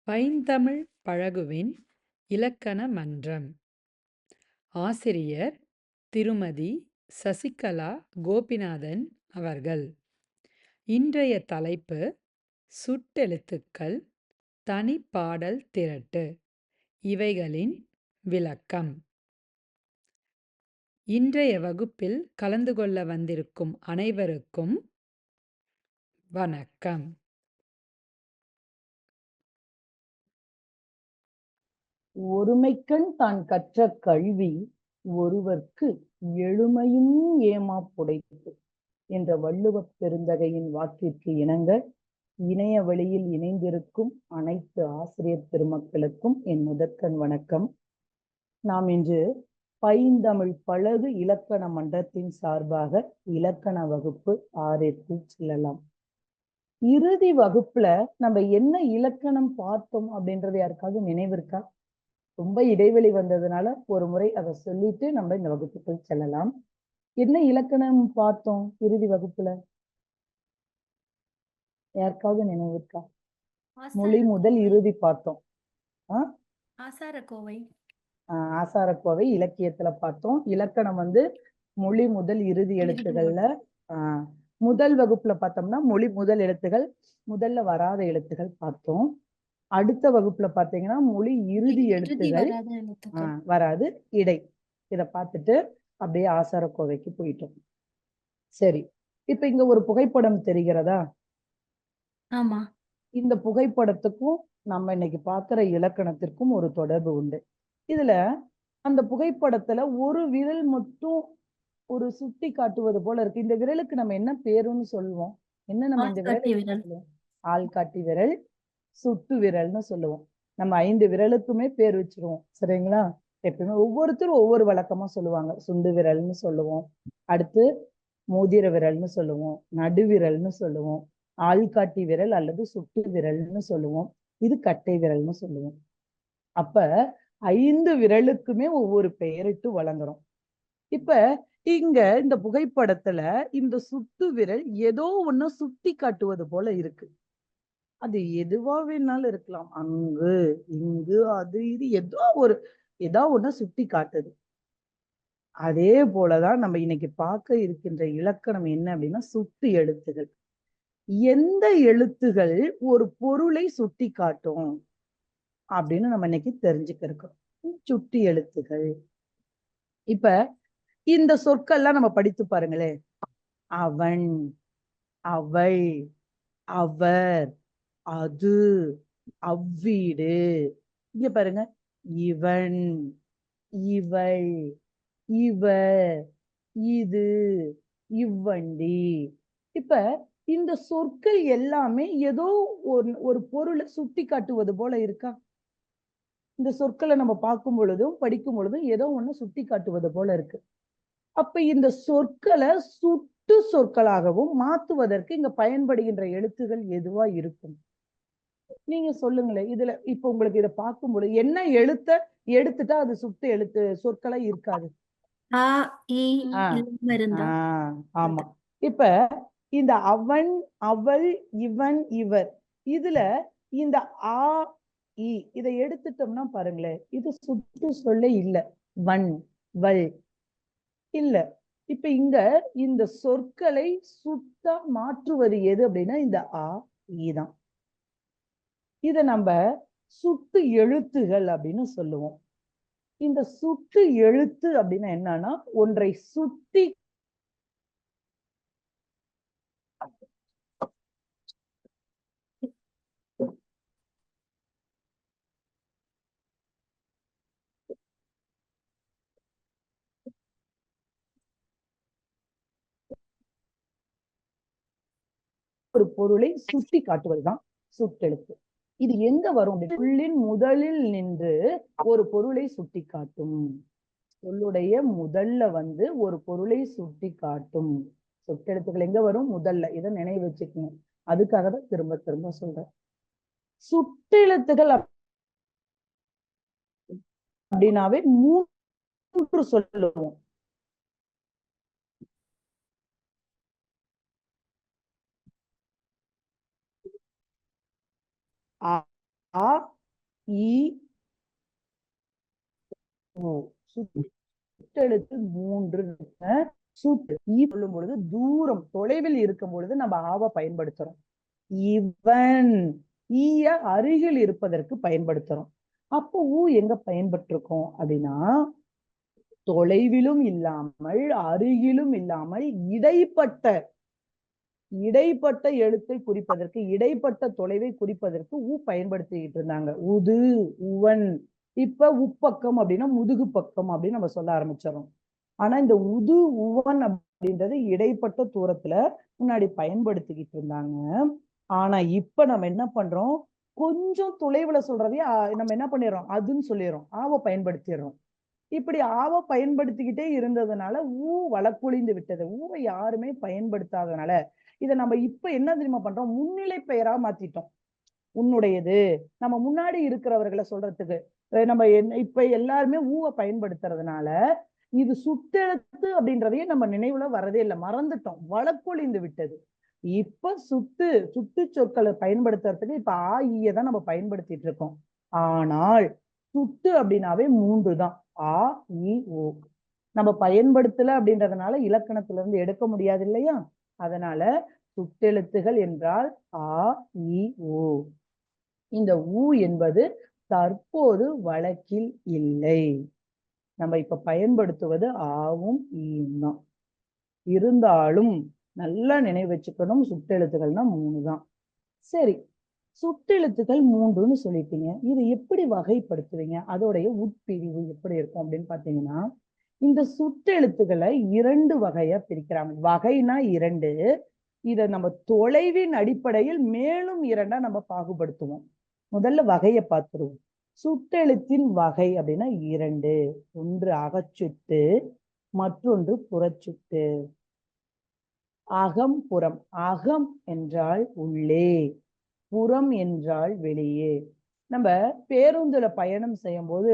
பைந்தமிழ் பழகுவின் இலக்கண மன்றம். ஆசிரியர் திருமதி சசிகலா கோபிநாதன் அவர்கள். இன்றைய தலைப்பு சுட்டெழுத்துக்கள், தனிப்பாடல் திரட்டு, இவைகளின் விளக்கம். இன்றைய வகுப்பில் கலந்து கொள்ள வந்திருக்கும் அனைவருக்கும் வணக்கம். ஒருமைக்கண் தான் கற்ற கல்வி ஒருவர்க்கு எழுமையும் ஏமாப்புடைத்து என்ற வள்ளுவப் பெருந்தகையின் வாக்கிற்கு இணங்க இணைய வழியில் இணைந்திருக்கும் அனைத்து ஆசிரியர் பெருமக்களுக்கும் என் முதற்கண் வணக்கம். நாம் இன்று பைந்தமிழ் பழகு இலக்கண மன்றத்தின் சார்பாக இலக்கண வகுப்பு 6 செல்லலாம். இறுதி வகுப்புல நம்ம என்ன இலக்கணம் பார்த்தோம் அப்படின்றது யாருக்காவது நினைவிருக்கா? ரொம்ப இடைவெளி வந்ததுனால ஒரு முறை அதை சொல்லிட்டு நம்ம இந்த வகுப்புக்குள் செல்லலாம். என்ன இலக்கணம் பார்த்தோம் இறுதி வகுப்புல? யாருக்காவது நினைவு இருக்கா? மொழி முதல் இறுதி பார்த்தோம். ஆசாரக்கோவை ஆசாரக்கோவை இலக்கியத்துல பார்த்தோம். இலக்கணம் மொழி முதல் இறுதி எழுத்துகள்ல முதல் வகுப்புல பார்த்தோம்னா மொழி முதல் எழுத்துகள், முதல்ல வராத எழுத்துகள் பார்த்தோம். அடுத்த வகுப்புல பாத்தீங்கன்னா மொழி இறுதி எழுத்துகள் வராது இடை, இத பார்த்துட்டு அப்படியே ஆசாரக்கோவைக்கு போயிட்டோம். சரி, இப்ப இங்க ஒரு புகைப்படம் தெரிகிறதா? ஆமா. இந்த புகைப்படத்துக்கும் நம்ம இன்னைக்கு பார்க்கிற இலக்கணத்திற்கும் ஒரு தொடர்பு உண்டு. இதுல அந்த புகைப்படத்துல ஒரு விரல் மட்டும் ஒரு சுட்டி காட்டுவது போல இருக்கு. இந்த விரலுக்கு நம்ம என்ன பேருன்னு சொல்லுவோம்? என்ன நம்ம இந்த விரல்? ஆள்காட்டி விரல், சுட்டு விரல்னு சொல்லுவோம். நம்ம 5 விரலுக்குமே பேர் வச்சிருவோம். சரிங்களா? எப்பவுமே ஒவ்வொருத்தரும் ஒவ்வொரு வழக்கமா சொல்லுவாங்க. சுண்டு விரல்னு சொல்லுவோம், அடுத்து மோதிர விரல்னு சொல்லுவோம், நடுவிரல்னு சொல்லுவோம், ஆள்காட்டி விரல் அல்லது சுட்டு விரல்னு சொல்லுவோம், இது கட்டை விரல்னு சொல்லுவோம். அப்ப 5 விரலுக்குமே ஒவ்வொரு பெயரிட்டு வழங்குறோம். இப்ப இங்க இந்த புகைப்படத்துல இந்த சுட்டு விரல் ஏதோ ஒண்ணு சுட்டி காட்டுவது போல இருக்கு. அது எதுவா வேணாலும் இருக்கலாம். அங்கு, இங்கு, அது, இது ஏதோ ஒண்ணு சுட்டி காட்டுது. அதே போலதான் நம்ம இன்னைக்கு பார்க்க இருக்கின்ற இலக்கணம் என்ன அப்படின்னா சுட்டு எழுத்துகள். எந்த எழுத்துகள் ஒரு பொருளை சுட்டி காட்டும் அப்படின்னு நம்ம இன்னைக்கு தெரிஞ்சுக்க இருக்கோம். சுட்டி எழுத்துகள். இப்ப இந்த சொற்கள்லாம் நம்ம படித்து பாருங்களேன். அவன், அவள், அவர், அது, அவ்வீடு. இங்க பாருங்க, இவன், இவள், இவர், இது, இவ்வண்டி. இப்ப இந்த சொற்கள் எல்லாமே ஏதோ ஒரு பொருளை சுட்டி காட்டுவது போல இருக்கா? இந்த சொற்களை நம்ம பார்க்கும் பொழுதும் படிக்கும் பொழுதும் ஏதோ ஒண்ணு சுட்டி காட்டுவது போல இருக்கு. அப்ப இந்த சொற்களை சுட்டு சொற்களாகவும் மாத்துவதற்கு இங்க பயன்படுகின்ற எழுத்துகள் எதுவா இருக்கும்? நீங்க சொல்லுங்களேன். இதுல இப்ப உங்களுக்கு இதை பார்க்கும் பொழுது என்ன எழுத்த எடுத்துட்டா அது சுட்டு எழுத்து சொற்களா இருக்காது? ஆமா. இப்ப இந்த அவன், அவள், இவன், இவர், இதுல இந்த ஆ இ இதை எடுத்துட்டோம்னா பாருங்களேன், இது சுட்டு சொல்ல இல்ல. வன், வள் இல்ல. இப்ப இங்க இந்த சொற்களை சுட்டா மாற்றுவது எது அப்படின்னா இந்த ஆ இ தான். இத நம்ம சுட்டு எழுத்துகள் அப்படின்னு சொல்லுவோம். இந்த சுட்டு எழுத்து அப்படின்னா என்னன்னா ஒன்றை சுட்டி ஒரு பொருளை சுட்டி காட்டுவதுதான் சுட்டெழுத்து. இது எங்க வரும்? சொல்லின் முதலில் நின்று ஒரு பொருளை சுட்டி காட்டும். சொல்லுடைய முதல்ல ஒரு பொருளை சுட்டி காட்டும். சொற்றெழுத்துக்கள் எங்க வரும்? முதல்ல. இதை நினைவு வச்சுக்கணும். அதுக்காக தான் திரும்ப திரும்ப சொல்றேன். சுட்டெழுத்துகள் அப்படின்னாவே 3 சொல்லுவோம். ஆ, இ ஓ. சுட்டெழுத்து 3 சுட்டு ஈ சொல்லும் பொழுது தூரம் தொலைவில் இருக்கும் பொழுது நம்ம ஆவ பயன்படுத்துறோம். இவன் ஈய அருகில் இருப்பதற்கு பயன்படுத்துறோம். அப்போ ஊ எங்க பயன்பட்டிருக்கோம் அப்படின்னா தொலைவிலும் இல்லாமல் அருகிலும் இல்லாமல் இடைப்பட்ட எழுத்தை குறிப்பதற்கு இடைப்பட்ட தொலைவை குறிப்பதற்கு ஊ பயன்படுத்திக்கிட்டு இருந்தாங்க. உது உவன். இப்ப உப்பக்கம் அப்படின்னா முதுகு பக்கம் அப்படின்னு நம்ம சொல்ல ஆரம்பிச்சிடறோம். ஆனா இந்த உது உவன் அப்படின்றது இடைப்பட்ட தூரத்துல முன்னாடி பயன்படுத்திக்கிட்டு இருந்தாங்க. ஆனா இப்ப நம்ம என்ன பண்றோம், கொஞ்சம் தொலைவுல சொல்றதையே நம்ம என்ன பண்ணிடுறோம், அதுன்னு சொல்லிடுறோம், ஆவ பயன்படுத்திடுறோம். இப்படி ஆவ பயன்படுத்திக்கிட்டே இருந்ததுனால ஊ வழக்குழிந்து விட்டது. ஊவை யாருமே பயன்படுத்தாதனால இதை நம்ம இப்ப என்ன தெரியுமா பண்றோம், முன்னிலை பெயரா மாத்திட்டோம். உன்னுடையது நம்ம முன்னாடி இருக்கிறவர்களை சொல்றதுக்கு நம்ம இப்ப எல்லாருமே ஊவை பயன்படுத்துறதுனால இது சுட்டெழுத்து அப்படின்றதையே நம்ம நினைவுல வரதே இல்லை, மறந்துட்டோம், வழக்கொழிந்து விட்டது. இப்ப சுட்டு சொற்களை பயன்படுத்துறதுக்கு இப்ப ஆ ஈய தான் நம்ம பயன்படுத்திட்டு இருக்கோம். ஆனால் சுட்டு அப்படின்னாவே 3 தான், ஆ இ ஓ. நம்ம பயன்படுத்தல அப்படின்றதுனால இலக்கணத்துல இருந்து எடுக்க முடியாது இல்லையா? அதனால சுட்டெழுத்துகள் என்றால் ஆ இ ஓ. இந்த ஊ என்பது தற்போது வழக்கில் இல்லை. நம்ம இப்ப பயன்படுத்துவது ஆவும் ஈயும் தான். இருந்தாலும் நல்லா நினைவு வச்சுக்கணும், சுட்டெழுத்துக்கள்னா 3 தான். சரி, சுட்டெழுத்துக்கள் 3ன்னு சொல்லிட்டீங்க, இது எப்படி வகைப்படுத்துவீங்க, அதோடைய உட்பிரிவு எப்படி இருக்கும் அப்படின்னு பாத்தீங்கன்னா இந்த சுட்டெழுத்துக்களை 2 வகையா பிரிக்கிறாங்க. வகைனா 2, இதை நம்ம தொலைவின் அடிப்படையில் மேலும் 2ஆ நம்ம பாகுபடுத்துவோம். முதல்ல வகையை பார்த்துருவோம். சுட்டெழுத்தின் வகை அப்படின்னா 2, ஒன்று அகச்சுட்டு, மற்றொன்று புறச்சுட்டு. அகம் புறம். அகம் என்றால் உள்ளே, புறம் என்றால் வெளியே. நம்ம பேருந்துல பயணம் செய்யும் போது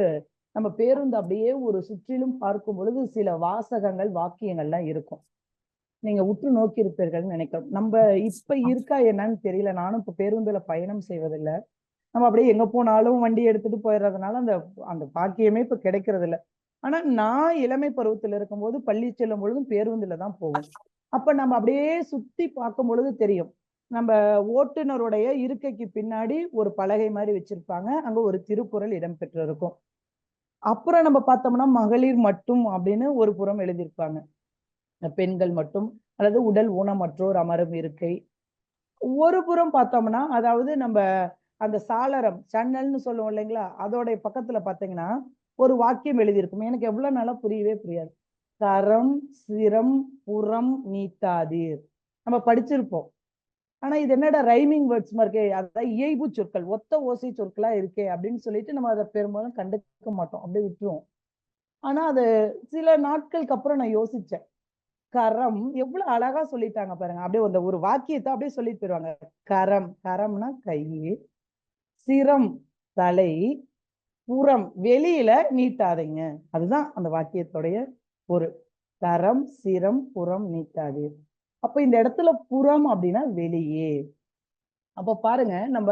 நம்ம பேருந்து அப்படியே ஒரு சுற்றிலும் பார்க்கும் பொழுது சில வாசகங்கள் வாக்கியங்கள்லாம் இருக்கும், நீங்க உற்று நோக்கி இருப்பீர்கள்னு நினைக்கிறோம். நம்ம இப்ப இருக்கா என்னன்னு தெரியல, நானும் இப்ப பேருந்துல பயணம் செய்வதில்லை. நம்ம அப்படியே எங்க போனாலும் வண்டி எடுத்துட்டு போயிடுறதுனால அந்த அந்த பாக்கியமே இப்ப கிடைக்கிறது இல்லை. ஆனா நான் இளமை பருவத்தில் இருக்கும்போது பள்ளி செல்லும் பொழுதும் பேருந்துல தான் போவோம். அப்ப நம்ம அப்படியே சுத்தி பார்க்கும் பொழுது தெரியும், நம்ம ஓட்டுநருடைய இருக்கைக்கு பின்னாடி ஒரு பலகை மாதிரி வச்சிருப்பாங்க, அங்க ஒரு திருக்குறள் இடம்பெற்று இருக்கும். அப்புறம் நம்ம பார்த்தோம்னா மகளிர் மட்டும் அப்படின்னு ஒரு புறம் எழுதியிருப்பாங்க, பெண்கள் மட்டும் அல்லது உடல் ஊனமற்றோர் அமரும் இருக்கை. ஒரு புறம் பார்த்தோம்னா அதாவது நம்ம அந்த சாளரம் சன்னல்னு சொல்லுவோம் இல்லைங்களா, அதோடைய பக்கத்துல பாத்தீங்கன்னா ஒரு வாக்கியம் எழுதியிருக்கும். எனக்கு எவ்வளவு நாளா புரியவே புரியாது. கரம் சிரம் புறம் நீத்தாதீர். நம்ம படிச்சிருப்போம், ஆனா இது என்னடா ரைமிங் வேர்ட்ஸ் இருக்கே, அதான் இயைபு சொற்கள், ஒத்த ஓசை சொற்களா இருக்கே அப்படின்னு சொல்லிட்டு நம்ம அதை பெரும்பாலும் கண்டுக்க மாட்டோம், அப்படியே விட்டுருவோம். ஆனா அது சில நாட்களுக்கு அப்புறம் நான் யோசிச்சேன், கரம் எவ்வளவு அழகா சொல்லிட்டாங்க பாருங்க. அப்படியே அந்த ஒரு வாக்கியத்தை அப்படியே சொல்லிட்டு போயிருவாங்க. கரம், கரம்னா கை, சிரம் தலை, புறம் வெளியில நீட்டாதீங்க. அதுதான் அந்த வாக்கியத்துடைய ஒரு கரம் சிரம் புறம் நீட்டாதே. அப்ப இந்த இடத்துல புறம் அப்படின்னா வெளியே. அப்ப பாருங்க, நம்ம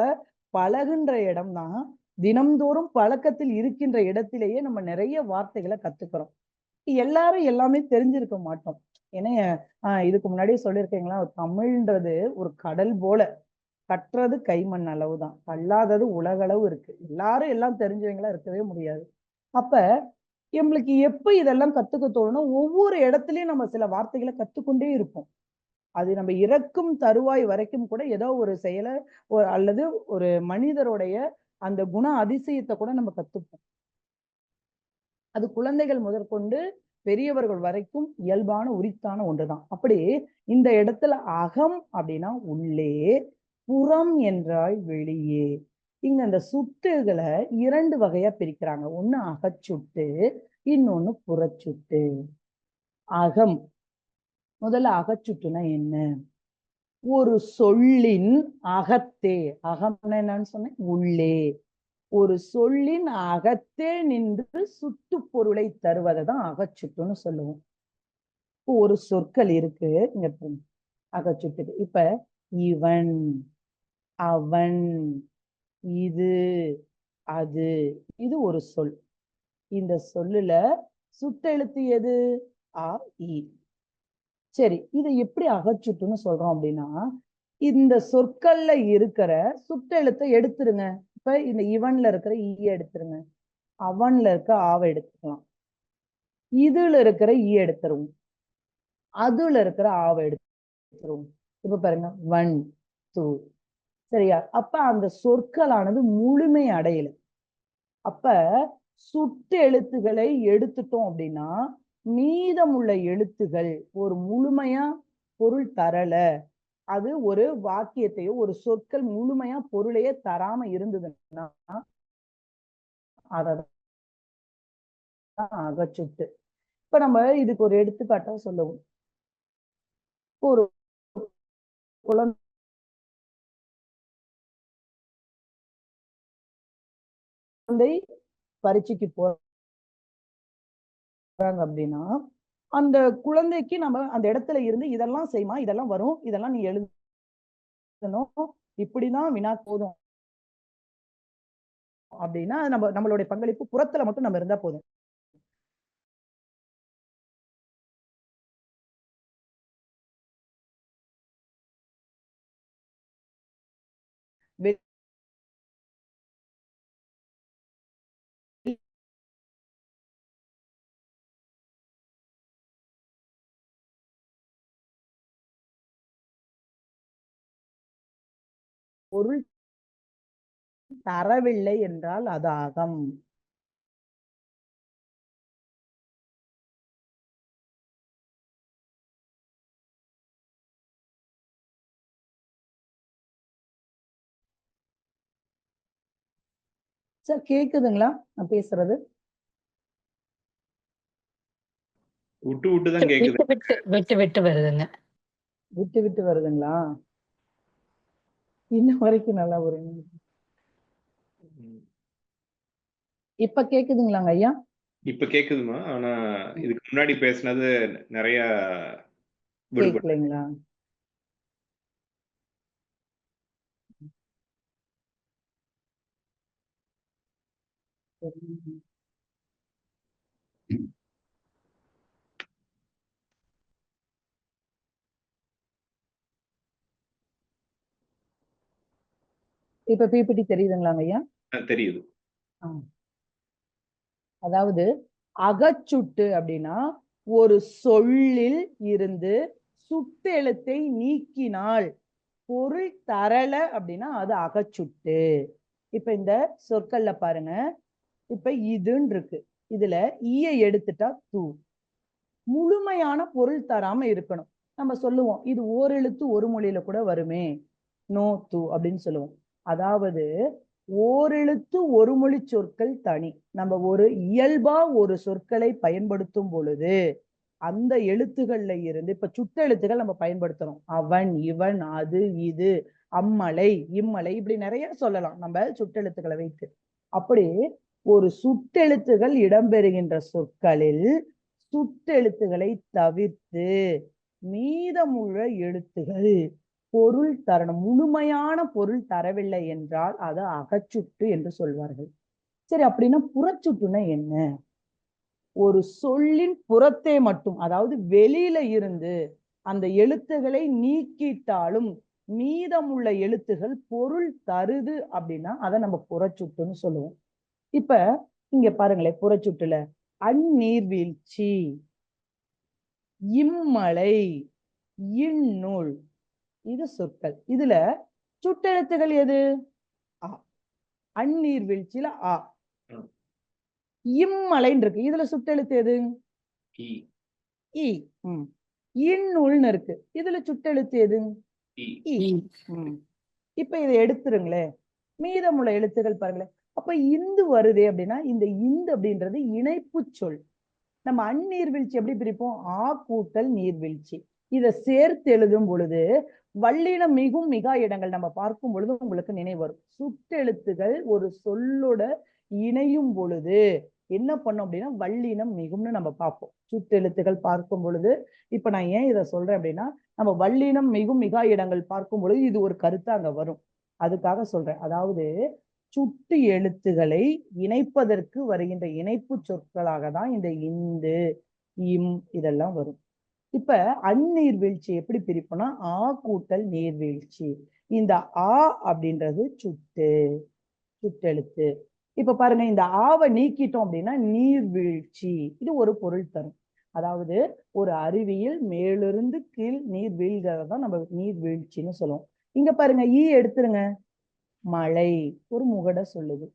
பழகுன்ற இடம் தான், தினம்தோறும் பழக்கத்தில் இருக்கின்ற இடத்திலேயே நம்ம நிறைய வார்த்தைகளை கத்துக்கிறோம். எல்லாரும் எல்லாமே தெரிஞ்சிருக்க மாட்டோம். ஏன்னா இதுக்கு முன்னாடியே சொல்லியிருக்கீங்களா, தமிழ்ன்றது ஒரு கடல் போல, கற்றது கைமண் அளவுதான், கல்லாதது உலகளவு இருக்கு. எல்லாரும் எல்லாம் தெரிஞ்சவங்களா இருக்கவே முடியாது. அப்ப நம்மளுக்கு எப்ப இதெல்லாம் கத்துக்க தோணும்னா ஒவ்வொரு இடத்துலயும் நம்ம சில வார்த்தைகளை கத்துக்கொண்டே இருப்போம். அது நம்ம இறக்கும் தருவாய் வரைக்கும் கூட ஏதோ ஒரு செயலை அல்லது ஒரு மனிதருடைய அந்த குண அதிசயத்தை கூட நம்ம கத்துப்போம். அது குழந்தைகள் முதற்கொண்டு பெரியவர்கள் வரைக்கும் இயல்பான உரித்தான ஒன்றுதான். அப்படி இந்த இடத்துல அகம் அப்படின்னா உள்ளே, புறம் என்றால் வெளியே. இங்க அந்த சுட்டுகளை 2 வகையா பிரிக்கிறாங்க. ஒண்ணு அகச்சுட்டு, இன்னொன்னு புறச்சுட்டு. அகம், முதல்ல அகச்சுட்டுனா என்ன, ஒரு சொல்லின் அகத்தே, அகம்னா என்னன்னு சொன்னேன், உள்ளே, ஒரு சொல்லின் அகத்தே நின்று சுட்டு பொருளை தருவதை தான் அகச்சுட்டுன்னு சொல்லுவோம். ஒரு சொற்கள் இருக்கு இங்க அகச்சுட்டு. இப்ப இவன், அவன், இது அது. இது ஒரு சொல். இந்த சொல்லுல சுட்டெழுத்து எது? அ, இ. சரி, இதை எப்படி அகச்சுட்டுன்னு சொல்றோம் அப்படின்னா, இந்த சொற்கள்ல இருக்கிற சுட்டெழுத்தை எடுத்துருங்க. இப்ப இந்த இவன்ல இருக்கிற ஈய எடுத்துருங்க, அவன்ல இருக்க ஆவை எடுத்துக்கலாம், இதுல இருக்கிற ஈ எடுத்துருவோம், அதுல இருக்கிற ஆவை எடுத்துருவோம். இப்ப பாருங்க, ஒன் டூ. சரியா? அப்ப அந்த சொற்களானது முழுமை அடையல. அப்ப சுட்டு எழுத்துக்களை எடுத்துட்டோம் அப்படின்னா மீதமுள்ள எழுத்துகள் ஒரு முழுமையா பொருள் தரல, அது ஒரு வாக்கியத்தையோ ஒரு சொற்கள் முழுமையா பொருளையே தராம இருந்ததுன்னா அதான் அகச்சுட்டு. இப்ப நம்ம இதுக்கு ஒரு எடுத்துக்காட்டா சொல்லுவோம். ஒரு குழந்தை பரீட்சைக்கு போறாங்க அப்படின்னா அந்த குழந்தைக்கு நம்ம அந்த இடத்துல இருந்து இதெல்லாம் செய்யுமா, இதெல்லாம் வரும், இதெல்லாம் நீ எழுதணும், இப்படிதான் வினா போதும் அப்படின்னா நம்மளுடைய பங்களிப்பு புறத்துல மட்டும் நம்ம இருந்தா போதும். பொருள் தரவில்லை என்றால் அது அகம். சார் கேக்குதுங்களா நான் பேசுறது? விட்டு விட்டு தான் கேக்குது. விட்டு விட்டு விட்டு விட்டு வருதுங்க. விட்டு விட்டு வருதுங்களா? இன்ன வரைக்கும் நல்லா வருங்க. இப்ப கேக்குதுங்களாங்க ஐயா? இப்ப கேக்குதுமா. ஆனா இதுக்கு முன்னாடி பேசினது நிறைய விடுபட்டு. கேட்கலைங்களா? இப்ப பிபிடி தெரியுதுங்களாங்க ஐயா? தெரியுது. அதாவது அகச்சுட்டு அப்படின்னா ஒரு சொல்லில் இருந்து சுட்டெழுத்தை நீக்கினால் பொருள் தரல அப்படின்னா அது அகச்சுட்டு. இப்ப இந்த சொற்கள்ல பாருங்க, இப்ப இதுன்னு இருக்கு, இதுல ஈய எடுத்துட்டா தூ, முழுமையான பொருள் தராம இருக்கணும். நம்ம சொல்லுவோம் இது ஓரெழுத்து ஒரு மொழியில கூட வருமே, நோ தூ அப்படின்னு சொல்லுவோம். அதாவது ஓரெழுத்து ஒரு மொழி சொற்கள் தனி. நம்ம ஒரு இயல்பா ஒரு சொற்களை பயன்படுத்தும் பொழுது அந்த எழுத்துக்கள்ல இருந்து இப்ப சுட்டெழுத்துகள் நம்ம பயன்படுத்துறோம். அவன், இவன், அது, இது, அம்மலை, இம்மலை, இப்படி நிறைய சொல்லலாம் நம்ம சுட்டெழுத்துக்களை வைத்து. அப்படி ஒரு சுட்டெழுத்துகள் இடம்பெறுகின்ற சொற்களில் சுட்டெழுத்துக்களை தவிர்த்து மீதமுள்ள எழுத்துகள் பொருள் தரணும், முழுமையான பொருள் தரவில்லை என்றால் அது அகச்சுட்டு என்று சொல்வார்கள். சரி, அப்படின்னா புறச்சுட்டுனா என்ன? ஒரு சொல்லின் புறத்தே மட்டும், அதாவது வெளியில இருந்து அந்த எழுத்துக்களை நீக்கிட்டாலும் மீதமுள்ள எழுத்துகள் பொருள் தருது அப்படின்னா அதை நம்ம புறச்சுட்டுன்னு சொல்லுவோம். இப்ப இங்க பாருங்களேன், புறச்சுட்டுல அந்நீர்வீழ்ச்சி, இம்மலை, இந்நூல், இது சொற்கள். இதுல சுட்டெழுத்துகள் எது? ஆ. அந்நீர்வீழ்ச்சியில ஆ. இம்மலைன்னு இருக்கு, இதுல சுட்டெழுத்து எது? இ. இந்நூல்னு இருக்கு, இதுல சுட்டெழுத்து எது? இ. இப்ப இதை எடுத்துருங்களேன், மீதமுள்ள எழுத்துகள் பாருங்களேன். அப்ப இந்து வருதே அப்படின்னா இந்த இந்து அப்படின்றது இணைப்பு சொல். நம்ம அந்நீர்வீழ்ச்சி எப்படி பிரிப்போம்? ஆ கூட்டல் நீர்வீழ்ச்சி. இதை சேர்த்து எழுதும் பொழுது வல்லினம் மிகும் மிகா இடங்கள் நம்ம பார்க்கும் பொழுது உங்களுக்கு நினைவு வரும். சுட்டெழுத்துகள் ஒரு சொல்லோட இணையும் பொழுது என்ன பண்ணும் அப்படின்னா வல்லினம் மிகும்னு நம்ம பார்ப்போம். சுட்டெழுத்துகள் பார்க்கும் பொழுது, இப்ப நான் ஏன் இதை சொல்றேன் அப்படின்னா நம்ம வல்லினம் மிகும் மிகா இடங்கள் பார்க்கும் பொழுது இது ஒரு கருத்து அங்க வரும், அதுக்காக சொல்றேன். அதாவது சுட்டு எழுத்துகளை இணைப்பதற்கு வருகின்ற இணைப்பு சொற்களாக தான் இந்த இந்து, இம் இதெல்லாம் வரும். இப்ப அந்நீர்வீழ்ச்சி எப்படி பிரிப்போம்னா ஆ கூட்டல் நீர்வீழ்ச்சி. இந்த ஆ அப்படின்றது சுட்டெழுத்து. இப்ப பாருங்க, இந்த ஆவை நீக்கிட்டோம் அப்படின்னா நீர்வீழ்ச்சி, இது ஒரு பொருள் தரும். அதாவது ஒரு அருவியில் மேலிருந்து கீழ் நீர் வீழ்கிறதா நம்ம நீர்வீழ்ச்சின்னு சொல்லுவோம். இங்க பாருங்க, ஈ எடுத்துருங்க, மழை, ஒரு முகட சொல்லுது.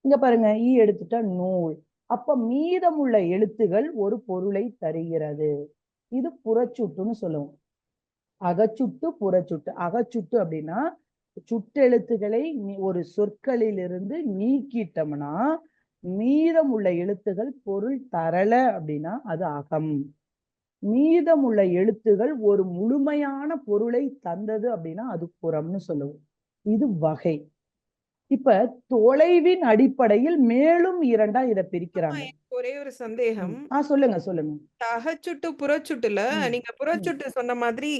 இங்க பாருங்க, ஈ எடுத்துட்டா நூல். அப்ப மீதமுள்ள எழுத்துகள் ஒரு பொருளை தருகிறது. இது புறச்சுட்டுன்னு சொல்லுவோம். அகச்சுட்டு, புறச்சுட்டு. அகச்சுட்டு அப்படின்னா சுட்டெழுத்துக்களை ஒரு சொற்களிலிருந்து நீக்கிட்டோம்னா மீதமுள்ள எழுத்துகள் பொருள் தரல அப்படின்னா அது அகம். மீதமுள்ள எழுத்துகள் ஒரு முழுமையான பொருளை தந்தது அப்படின்னா அது புறம்னு சொல்லுவோம். இது வகை. இப்ப தொலைவின் அடிப்படையில் மேலும் இரண்டா இதை பிரிக்கிறாங்க. எனக்கு ஒரே ஒரு சந்தேகம். சொல்லுங்க. அகச்சுட்டு புறச்சுட்டுல நீங்க ம். புறச்சுட்டு சொன்ன மாதிரி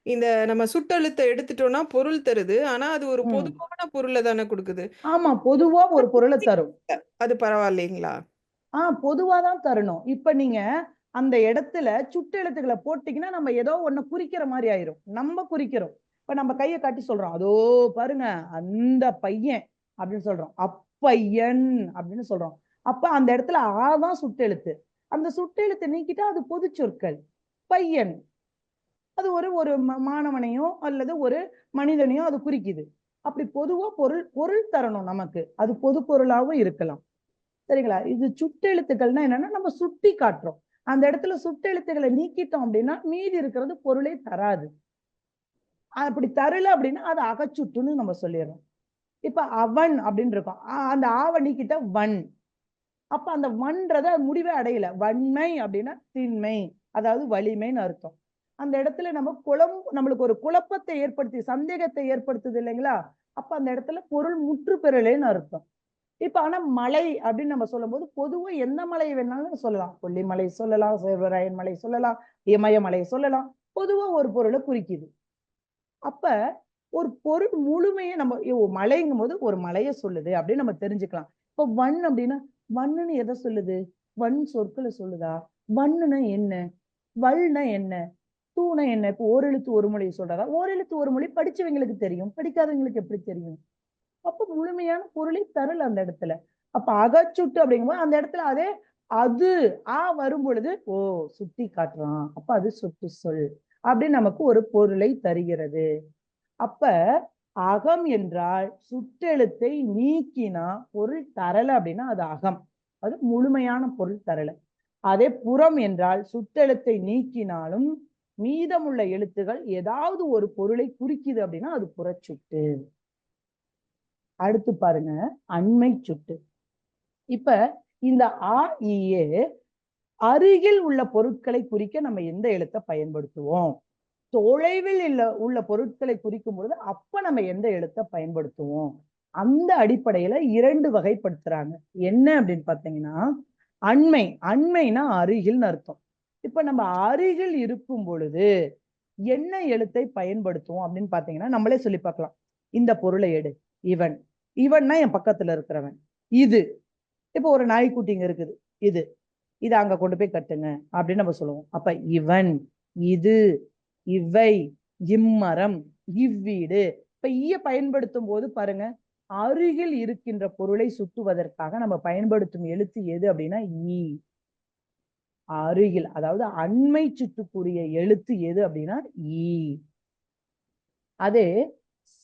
இந்த நம்ம சுட்டெழுத்தை எடுத்துட்டோம்னா பொருள் தருது. ஆனா அது ஒரு பொதுவான பொருளை தானே கொடுக்குது. ஆமா, பொதுவா ஒரு பொருளை தரும். அது பரவாயில்லைங்களா? பொதுவாதான் தரணும். இப்ப நீங்க அந்த இடத்துல சுட்டெழுத்துக்களை போட்டீங்கன்னா நம்ம ஏதோ ஒண்ணு குறிக்கிற மாதிரி ஆயிரும். நம்ம குறிக்கிறோம். இப்ப நம்ம கையை காட்டி சொல்றோம், அதோ பாருங்க அந்த பையன் அப்படின்னு சொல்றோம், அப்பையன் அப்படின்னு சொல்றோம். அப்ப அந்த இடத்துல ஆதான் சுட்டெழுத்து. அந்த சுட்டெழுத்தை நீக்கிட்டா அது பொது சொற்கள். பையன் அது ஒரு மாணவனையோ அல்லது ஒரு மனிதனையோ அது குறிக்குது. அப்படி பொதுவா பொருள் தரணும் நமக்கு. அது பொது பொருளாவும் இருக்கலாம். சரிங்களா? இது சுட்டெழுத்துக்கள்னா என்னன்னா நம்ம சுட்டி காட்டுறோம். அந்த இடத்துல சுட்டெழுத்துக்களை நீக்கிட்டோம் அப்படின்னா மீதி இருக்கிறது பொருளை தராது. அப்படி தரல அப்படின்னா அது அகச்சுட்டுன்னு நம்ம சொல்லிடுறோம். இப்ப அவன் அப்படின்னு இருக்கோம், அந்த ஆவ நீக்கிட்ட வன். அப்ப அந்த வன்றத முடிவே அடையல. வன்மை அப்படின்னா திண்மை, அதாவது வலிமைன்னு அர்த்தம். அந்த இடத்துல நம்மளுக்கு ஒரு குழப்பத்தை ஏற்படுத்தி சந்தேகத்தை ஏற்படுத்துது இல்லைங்களா? அப்ப அந்த இடத்துல பொருள் முற்று பெறலேன்னு அர்த்தம். இப்ப ஆனா மலை அப்படின்னு நம்ம சொல்லும் போது பொதுவா எந்த மலையை வேணாலும் சொல்லலாம். கொல்லிமலை சொல்லலாம், சேர்வராயன் மலை சொல்லலாம், இமயமலை சொல்லலாம். பொதுவா ஒரு பொருளை குறிக்குது. அப்ப ஒரு பொருள் முழுமையை நம்ம மலைங்கும் போது ஒரு மலையை சொல்லுது அப்படின்னு நம்ம தெரிஞ்சுக்கலாம். இப்ப வன் அப்படின்னா வன்னுன்னு எதை சொல்லுது? வன் சொற்களை சொல்லுதா? வன்னுனா என்ன? வல்னா என்ன? தூணை என்ன? இப்ப ஓரெழுத்து ஒரு மொழி சொல்றதா? ஓரெழுத்து ஒரு மொழி படிச்சவங்களுக்கு தெரியும், படிக்காதவங்களுக்கு எப்படி தெரியும்? அப்ப முழுமையான பொருளை தரல அந்த இடத்துல. அப்ப அகச்சுட்டு அப்படிங்கும்போது அந்த இடத்துல அதே அது வரும் பொழுது சுட்டி காட்டுறான், அப்ப அது சுட்டி சொல் அப்படின்னு நமக்கு ஒரு பொருளை தருகிறது. அப்ப அகம் என்றால் சுட்டெழுத்தை நீக்கினா பொருள் தரல அப்படின்னா அது அகம், அது முழுமையான பொருள் தரல. அதே புறம் என்றால் சுட்டெழுத்தை நீக்கினாலும் மீதமுள்ள எழுத்துகள் ஏதாவது ஒரு பொருளை குறிக்குது அப்படின்னா அது புறச்சுட்டு. அடுத்து பாருங்க, அண்மை சுட்டு. இப்ப இந்த ஆ ஈயே அருகில் உள்ள பொருட்களை குறிக்க நம்ம எந்த எழுத்தை பயன்படுத்துவோம்? தொலைவில் உள்ள பொருட்களை குறிக்கும் பொழுது அப்ப நம்ம எந்த எழுத்தை பயன்படுத்துவோம்? அந்த அடிப்படையில 2 வகைப்படுத்துறாங்க. என்ன அப்படின்னு பாத்தீங்கன்னா, அண்மைனா அருகில்னு அர்த்தம். இப்ப நம்ம அருகில் இருக்கும் பொழுது என்ன எழுத்தை பயன்படுத்துவோம் அப்படின்னு பாத்தீங்கன்னா, நம்மளே சொல்லி பார்க்கலாம். இந்த பொருளை எடு, இவன்னா என் பக்கத்துல இருக்கிறவன். இது இப்ப ஒரு நாய்க்குட்டிங்க இருக்குது, இது அங்க கொண்டு போய் கட்டுங்க அப்படின்னு நம்ம சொல்லுவோம். அப்ப இவன், இது, இவை, இம்மரம், இவ்வீடு. இப்ப ஈய பயன்படுத்தும் போது பாருங்க, அருகில் இருக்கின்ற பொருளை சுட்டுவதற்காக நம்ம பயன்படுத்தும் எழுத்து எது அப்படின்னா ஈ. அருகில், அதாவது அண்மை சுட்டுக்குரிய எழுத்து எது அப்படின்னா ஈ. அதே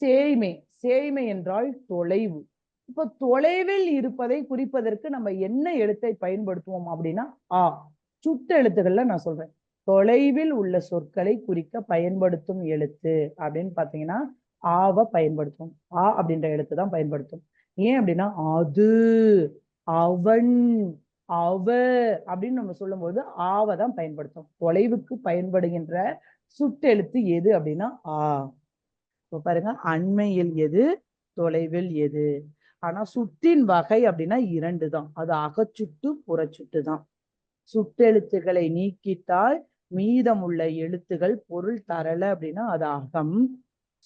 சேய்மை என்றால் தொலைவு. இப்ப தொலைவில் இருப்பதை குறிப்பதற்கு நம்ம என்ன எழுத்தை பயன்படுத்துவோம் அப்படின்னா ஆ. சுட்டு எழுத்துக்கள்ல நான் சொல்றேன், தொலைவில் உள்ள சொற்களை குறிக்க பயன்படுத்தும் எழுத்து அப்படின்னு பாத்தீங்கன்னா ஆவ பயன்படுத்தும். ஆ அப்படின்ற எழுத்து தான் பயன்படுத்தும். ஏன் அப்படின்னா அது, அவன், அவ அப்படின்னு நம்ம சொல்லும் போது ஆவதான் பயன்படுத்தும். தொலைவுக்கு பயன்படுகின்ற சுட்டெழுத்து எது அப்படின்னா ஆ. இப்ப பாருங்க, அண்மையில் எது, தொலைவில் எது. ஆனா சுட்டின் வகை அப்படின்னா 2 தான். அது அகச்சுட்டு, புறச்சுட்டு தான். சுட்டெழுத்துக்களை நீக்கிட்டால் மீதமுள்ள எழுத்துகள் பொருள் தரல அப்படின்னா அது அகம்.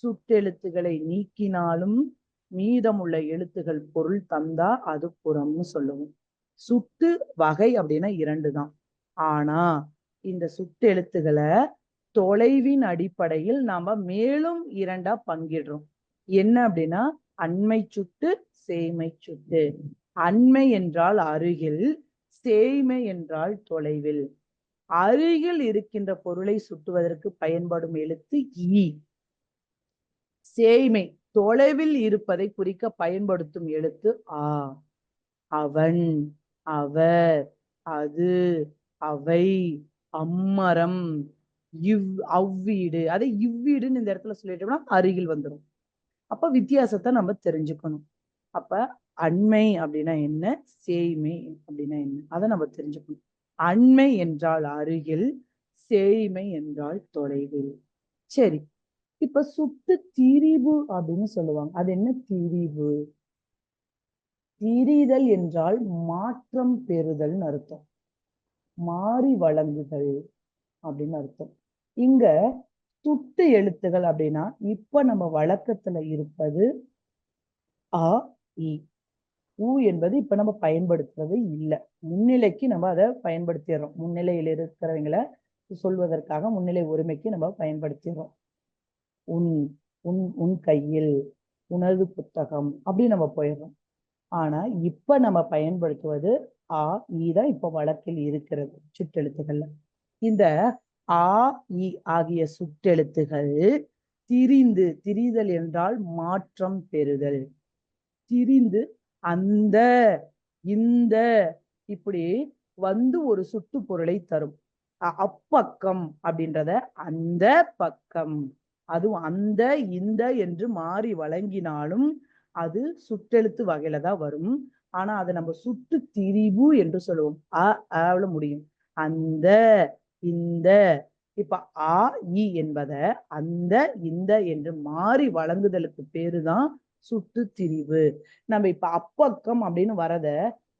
சுட்டெழுத்துக்களை நீக்கினாலும் மீதமுள்ள எழுத்துகள் பொருள் தந்தா அது புறம்னு சொல்லுவோம். சுட்டு வகை அப்படின்னா 2 தான். ஆனா இந்த சுட்டு எழுத்துக்களை தொலைவின் அடிப்படையில் நாம மேலும் 2ஆ பங்கிடுறோம். என்ன அப்படின்னா அண்மை சுட்டு, சேய்மை சுட்டு. அண்மை என்றால் அருகில், சேய்மை என்றால் தொலைவில். அருகில் இருக்கின்ற பொருளை சுட்டுவதற்கு பயன்படும் எழுத்து ஈ. சேய்மை தொலைவில் இருப்பதை குறிக்க பயன்படுத்தும் எழுத்து ஆ. அவன், அவர், அது, அவை, அம்மரம், அவ்வீடு. அதை இவ்வீடுன்னு இந்த இடத்துல சொல்லிட்டோம்னா அருகில் வந்துடும். அப்ப வித்தியாசத்தை நம்ம தெரிஞ்சுக்கணும். அப்ப அண்மை அப்படின்னா என்ன, சேய்மை அப்படின்னா என்ன, அதை நம்ம தெரிஞ்சுக்கணும். அண்மை என்றால் அருகில், சேய்மை என்றால் தொலைவில். சரி, இப்ப சுட்டு திரிபு அப்படின்னு சொல்லுவாங்க. அது என்ன திரிபு? திரிதல் என்றால் மாற்றம் பெறுதல்னு அர்த்தம். மாறி வழங்குதல் அப்படின்னு அர்த்தம். இங்க சுட்டு எழுத்துகள் அப்படின்னா இப்ப நம்ம வழக்கத்துல இருப்பது அ, இ. உ என்பது இப்ப நம்ம பயன்படுத்துறது இல்லை. முன்னிலைக்கு நம்ம அதை பயன்படுத்திடுறோம். முன்னிலையில் இருக்கிறவங்களை சொல்வதற்காக முன்னிலை உரிமைக்கு நம்ம பயன்படுத்திடுறோம். உன், உன், உன் கையில், உனது புத்தகம் அப்படி நம்ம போயிடுறோம். ஆனா இப்ப நம்ம பயன்படுத்துவது ஆ, ஈ தான் இப்ப வழக்கில் இருக்கிறது சுட்டெழுத்துக்கள்ல. இந்த ஆ, இ ஆகிய சுட்டெழுத்துகள் திரிந்து, திரிதல் என்றால் மாற்றம் பெறுதல். திரிந்து அந்த, இந்த இப்படி வந்து ஒரு சுட்டு பொருளை தரும். அப்பக்கம் அப்படின்றத அந்த பக்கம், அதுவும் அந்த, இந்த என்று மாறி வழங்கினாலும் அது சுட்டெழுத்து வகையில தான் வரும். ஆனா அதை நம்ம சுட்டு திரிபு என்று சொல்லுவோம். அவ்வளவு முடியும். அந்த, இந்த. இப்ப ஆ, இ என்பத அந்த, இந்த என்று மாறி வழங்குதலுக்கு பேருதான் சுட்டு திரிவு. நம்ம இப்ப அப்பக்கம் அப்படின்னு வரத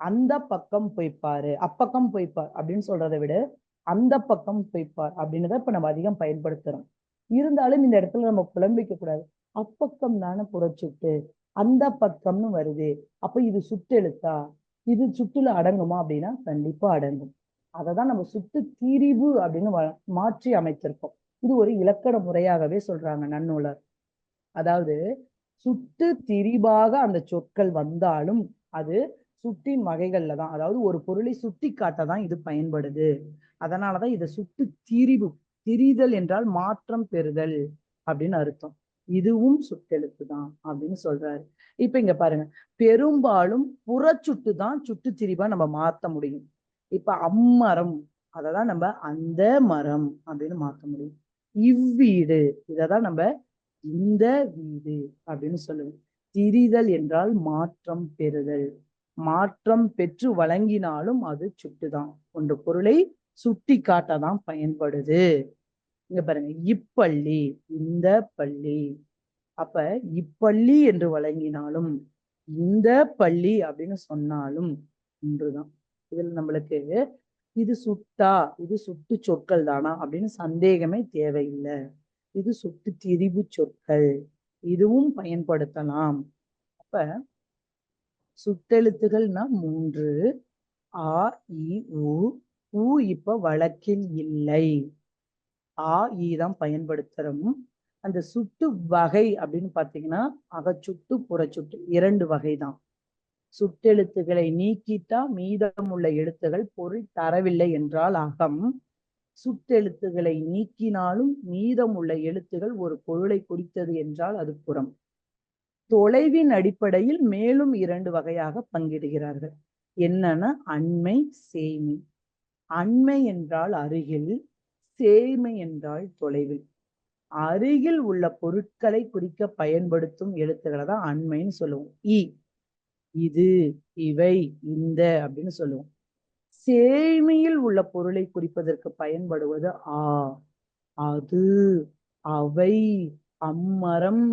அந்த பக்கம் போய்ப்பாரு, அப்பக்கம் போய்ப்பார் அப்படின்னு சொல்றதை விட அந்த பக்கம் போய்ப்பார் அப்படின்னு இப்ப நம்ம அதிகம் பயன்படுத்துறோம். இருந்தாலும் இந்த இடத்துல நம்ம குழம்பிக்க கூடாது. அப்பக்கம் தானே புறச்சுட்டு, அந்த பக்கம்னு வருது, அப்ப இது சுட்டெழுத்தா, இது சுட்டுல அடங்குமா அப்படின்னா கண்டிப்பா அடங்கும். அததான் நம்ம சுட்டு திரிவு அப்படின்னு மாற்றி அமைத்திருக்கோம். இது ஒரு இலக்கண முறையாகவே சொல்றாங்க நன்னூலர். அதாவது சுட்டு திரிபாக அந்த சொற்கள் வந்தாலும் அது சுட்டின் வகைகள்ல தான், அதாவது ஒரு பொருளை சுட்டி காட்டதான் இது பயன்படுது. அதனாலதான் இதை சுட்டு திரிவு, திரிதல் என்றால் மாற்றம் பெறுதல் அப்படின்னு அர்த்தம். இதுவும் சுட்டெழுத்து தான் அப்படின்னு சொல்றாரு. இப்ப இங்க பாருங்க, பெரும்பாலும் புறச்சுட்டு தான் சுட்டு திரிபா நம்ம மாத்த முடியும். இப்ப அம்மரம் அததான் நம்ம அந்த மரம் அப்படின்னு மாத்த முடியும். இவ்வீடு இததான் நம்ம இந்த வீடு அப்படின்னு சொல்லுவோம். திரிதல் என்றால் மாற்றம் பெறுதல். மாற்றம் பெற்று வழங்கினாலும் அது சுட்டுதான். ஒன்று பொருளை சுட்டி காட்டதான் பயன்படுது. இங்க பாருங்க, இப்பள்ளி, இந்த பள்ளி. அப்ப இப்பள்ளி என்று வழங்கினாலும் இந்த பள்ளி அப்படின்னு சொன்னாலும் ஒன்றுதான். இதுல நம்மளுக்கு இது சுட்டா, இது சுட்டு சொற்கள் தானா அப்படின்னு சந்தேகமே தேவையில்லை. இது சுட்டு திரிபு சொற்கள், இதுவும் பயன்படுத்தலாம். அப்ப சுட்டெழுத்துகள்னா 3. ஆ, இ, உ இப்ப வழக்கில் இல்லை. ஆ, ஈ தான் பயன்படுத்துறோம். அந்த சுட்டு வகை அப்படின்னு பாத்தீங்கன்னா அகச்சுட்டு, புறச்சுட்டு 2 வகை தான். சுட்டெழுத்துக்களை நீக்கிட்டா மீதமுள்ள எழுத்துகள் பொருள் தரவில்லை என்றால் அகம். சுட்டெழுத்துக்களை நீக்கினாலும் மீதமுள்ள எழுத்துகள் ஒரு பொருளை குறித்தது என்றால் அது புறம். தொலைவின் அடிப்படையில் மேலும் 2 வகையாக பங்கிடுகிறார்கள். என்னன்னா அண்மை, சேய்மை. அண்மை என்றால் அருகில், சேய்மை என்றால் தொலைவில். அருகில் உள்ள பொருட்களை குறிக்க பயன்படுத்தும் எழுத்துக்களை தான் அண்மைன்னு சொல்லுவோம். இ, இது, இவை, இந்த அப்படின்னு சொல்லுவோம். சேய்மையில் உள்ள பொருளை குறிப்பதற்கு பயன்படுவது ஆ, அது, அவை, அம்மரம்,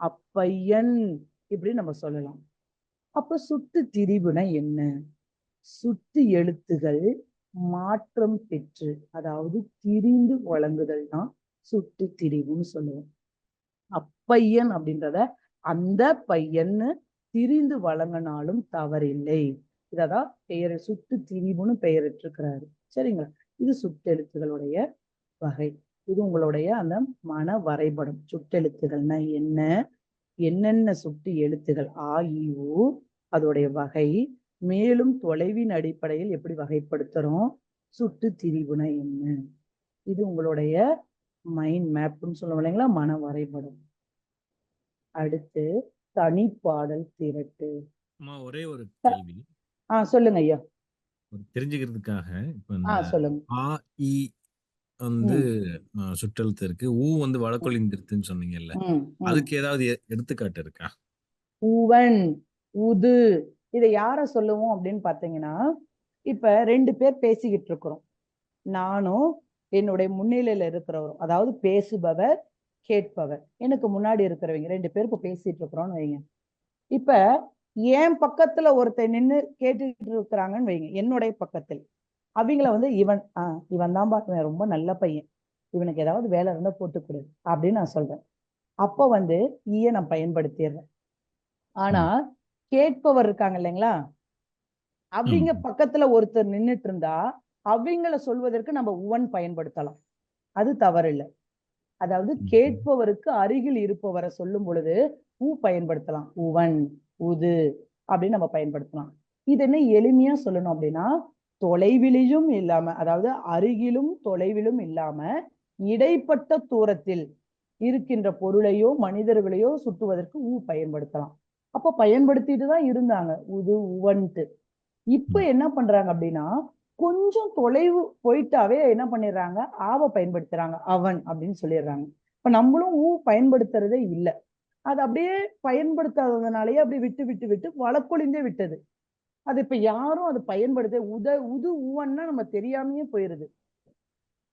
அப்பையன் இப்படி நம்ம சொல்லலாம். அப்ப சுட்டு திரிவுனா என்ன? சுட்டு எழுத்துகள் மாற்றம் பெற்று, அதாவது திரிந்து வழங்குதல் தான் சுட்டு திரிவுன்னு சொல்லுவோம். அப்பையன் அப்படின்றத அந்த பையன்னு திரிந்து வழங்கினாலும் தவறில்லை. இததான் பெயர் சுட்டு திரிவுன்னு பெயரிட்டிருக்கிறாரு. சரிங்களா? இது சுட்டெழுத்துகளுடைய வகை. இது உங்களுடைய அந்த மன வரைபடம். சுட்டெழுத்துகள்னா என்ன, என்னென்ன சுட்டு எழுத்துகள் ஆ இ ஊ, அதோடைய வகை, மேலும் தொலைவின் அடிப்படையில் எப்படி வகைப்படுத்துறோம், சுட்டு திரிவுனா என்ன, இது உங்களுடைய மைண்ட் மேப்னு சொல்லுவோம் இல்லைங்களா, மன வரைபடம். அடுத்து தனிப்பாடல் திரட்டு. அம்மா ஒரே ஒரு கேள்வி சொல்லுங்க ஐயா. ஒரு தெரிஞ்சுக்கிறதுக்காக இப்ப இந்த சொல்லுங்க. ஆ இ வந்து ம், சுற்றெழுத்து இருக்கு, ஊ வந்து வழக்கொலின் திருத்துன்னு சொன்னீங்கல்ல, ம், ம். அதுக்கு ஏதாவது எடுத்துக்காட்டு இருக்கா? உவன், உது, இதை யார சொல்லுவோம் அப்படின்னு பாத்தீங்கன்னா, இப்ப 2 பேர் பேசிக்கிட்டு இருக்கிறோம். நானும் என்னுடைய முன்னிலையில இருக்கிறவரும், அதாவது பேசுபவர் கேட்பவர், எனக்கு முன்னாடி இருக்கிறவங்க 2 பேர் இப்ப பேசிட்டு இருக்கிறோம்னு வைங்க. இப்ப என் பக்கத்துல ஒருத்தர் நின்னு கேட்டுட்டு இருக்கிறாங்கன்னு வைங்க, என்னுடைய பக்கத்தில். அவங்கள வந்து இவன் தான் பாக்குறேன், ரொம்ப நல்ல பையன், இவனுக்கு ஏதாவது வேலை இருந்தா போட்டு கொடு அப்படின்னு நான் சொல்றேன். அப்ப வந்து ஈய நான் பயன்படுத்திடுறேன். ஆனா கேட்பவர் இருக்காங்க இல்லைங்களா, அவங்க பக்கத்துல ஒருத்தர் நின்னுட்டு இருந்தா அவங்கள சொல்வதற்கு நம்ம உவன் பயன்படுத்தலாம். அது தவறு இல்லை. அதாவது கேட்பவருக்கு அருகில் இருப்பவரை சொல்லும் பொழுது ஊ பயன்படுத்தலாம். உவன், உது அப்படின்னு நம்ம பயன்படுத்தலாம். இது என்ன எளிமையா சொல்லணும் அப்படின்னா, தொலைவிலும் இல்லாம, அதாவது அருகிலும் தொலைவிலும் இல்லாம இடைப்பட்ட தூரத்தில் இருக்கின்ற பொருளையோ மனிதர்களையோ சுட்டுவதற்கு ஊ பயன்படுத்தலாம். அப்ப பயன்படுத்திட்டு தான் இருந்தாங்க உது உவன்ட்டு. இப்ப என்ன பண்றாங்க அப்படின்னா, கொஞ்சம் தொலைவு போயிட்டாவே என்ன பண்ணிடுறாங்க, ஆவ பயன்படுத்துறாங்க, அவன் அப்படின்னு சொல்லிடுறாங்க. இப்ப நம்மளும் ஊ பயன்படுத்துறதே இல்ல. அது அப்படியே பயன்படுத்தாததுனாலயே அப்படி விட்டு விட்டு விட்டு வழக்கொழிந்தே விட்டது. அது இப்ப யாரும் அது பயன்படுத்த உது உவன்னா நம்ம தெரியாமயே போயிருது.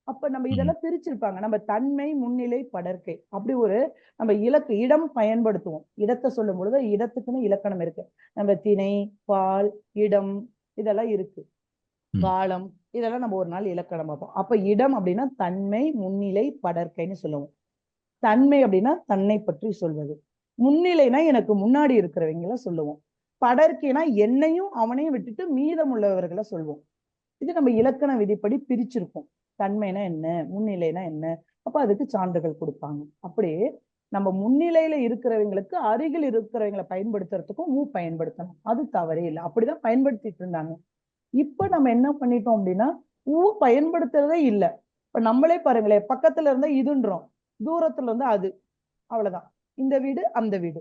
அப்ப நம்ம இதெல்லாம் பிரிச்சிருப்பாங்க. நம்ம தன்மை, முன்னிலை, படர்க்கை அப்படி ஒரு நம்ம இடம் பயன்படுத்துவோம். இடத்தை சொல்லும் பொழுது இடத்துக்குன்னு இலக்கணம் இருக்கு. நம்ம திணை, பால், இடம் இதெல்லாம் இருக்கு. காலம் இதெல்லாம் நம்ம ஒரு நாள் இலக்கணம் பார்ப்போம். அப்ப இடம் அப்படின்னா தன்மை, முன்னிலை, படர்க்கைன்னு சொல்லுவோம். தன்மை அப்படின்னா தன்னை பற்றி சொல்வது. முன்னிலைனா எனக்கு முன்னாடி இருக்கிறவங்கள சொல்லுவோம். படர்க்கைனா என்னையும் அவனையும் விட்டுட்டு மீதம் உள்ளவர்களை சொல்வோம். இது நம்ம இலக்கண விதிப்படி பிரிச்சிருக்கோம். தன்மைனா என்ன, முன்னிலைனா என்ன, அப்ப அதுக்கு சான்றுகள் கொடுப்பாங்க. அப்படியே நம்ம முன்னிலையில இருக்கிறவங்களுக்கு அருகில் இருக்கிறவங்களை பயன்படுத்துறதுக்கும் ஊ பயன்படுத்தணும். அது தவறே இல்லை. அப்படிதான் பயன்படுத்திட்டு இருந்தாங்க. இப்ப நம்ம என்ன பண்ணிட்டோம் அப்படின்னா, ஊ பயன்படுத்துறதே இல்லை. இப்ப நம்மளே பாருங்களேன், பக்கத்துல இருந்தா இதுன்றோம், தூரத்துல இருந்தா அது, அவ்வளவுதான். இந்த வீடு அந்த வீடு,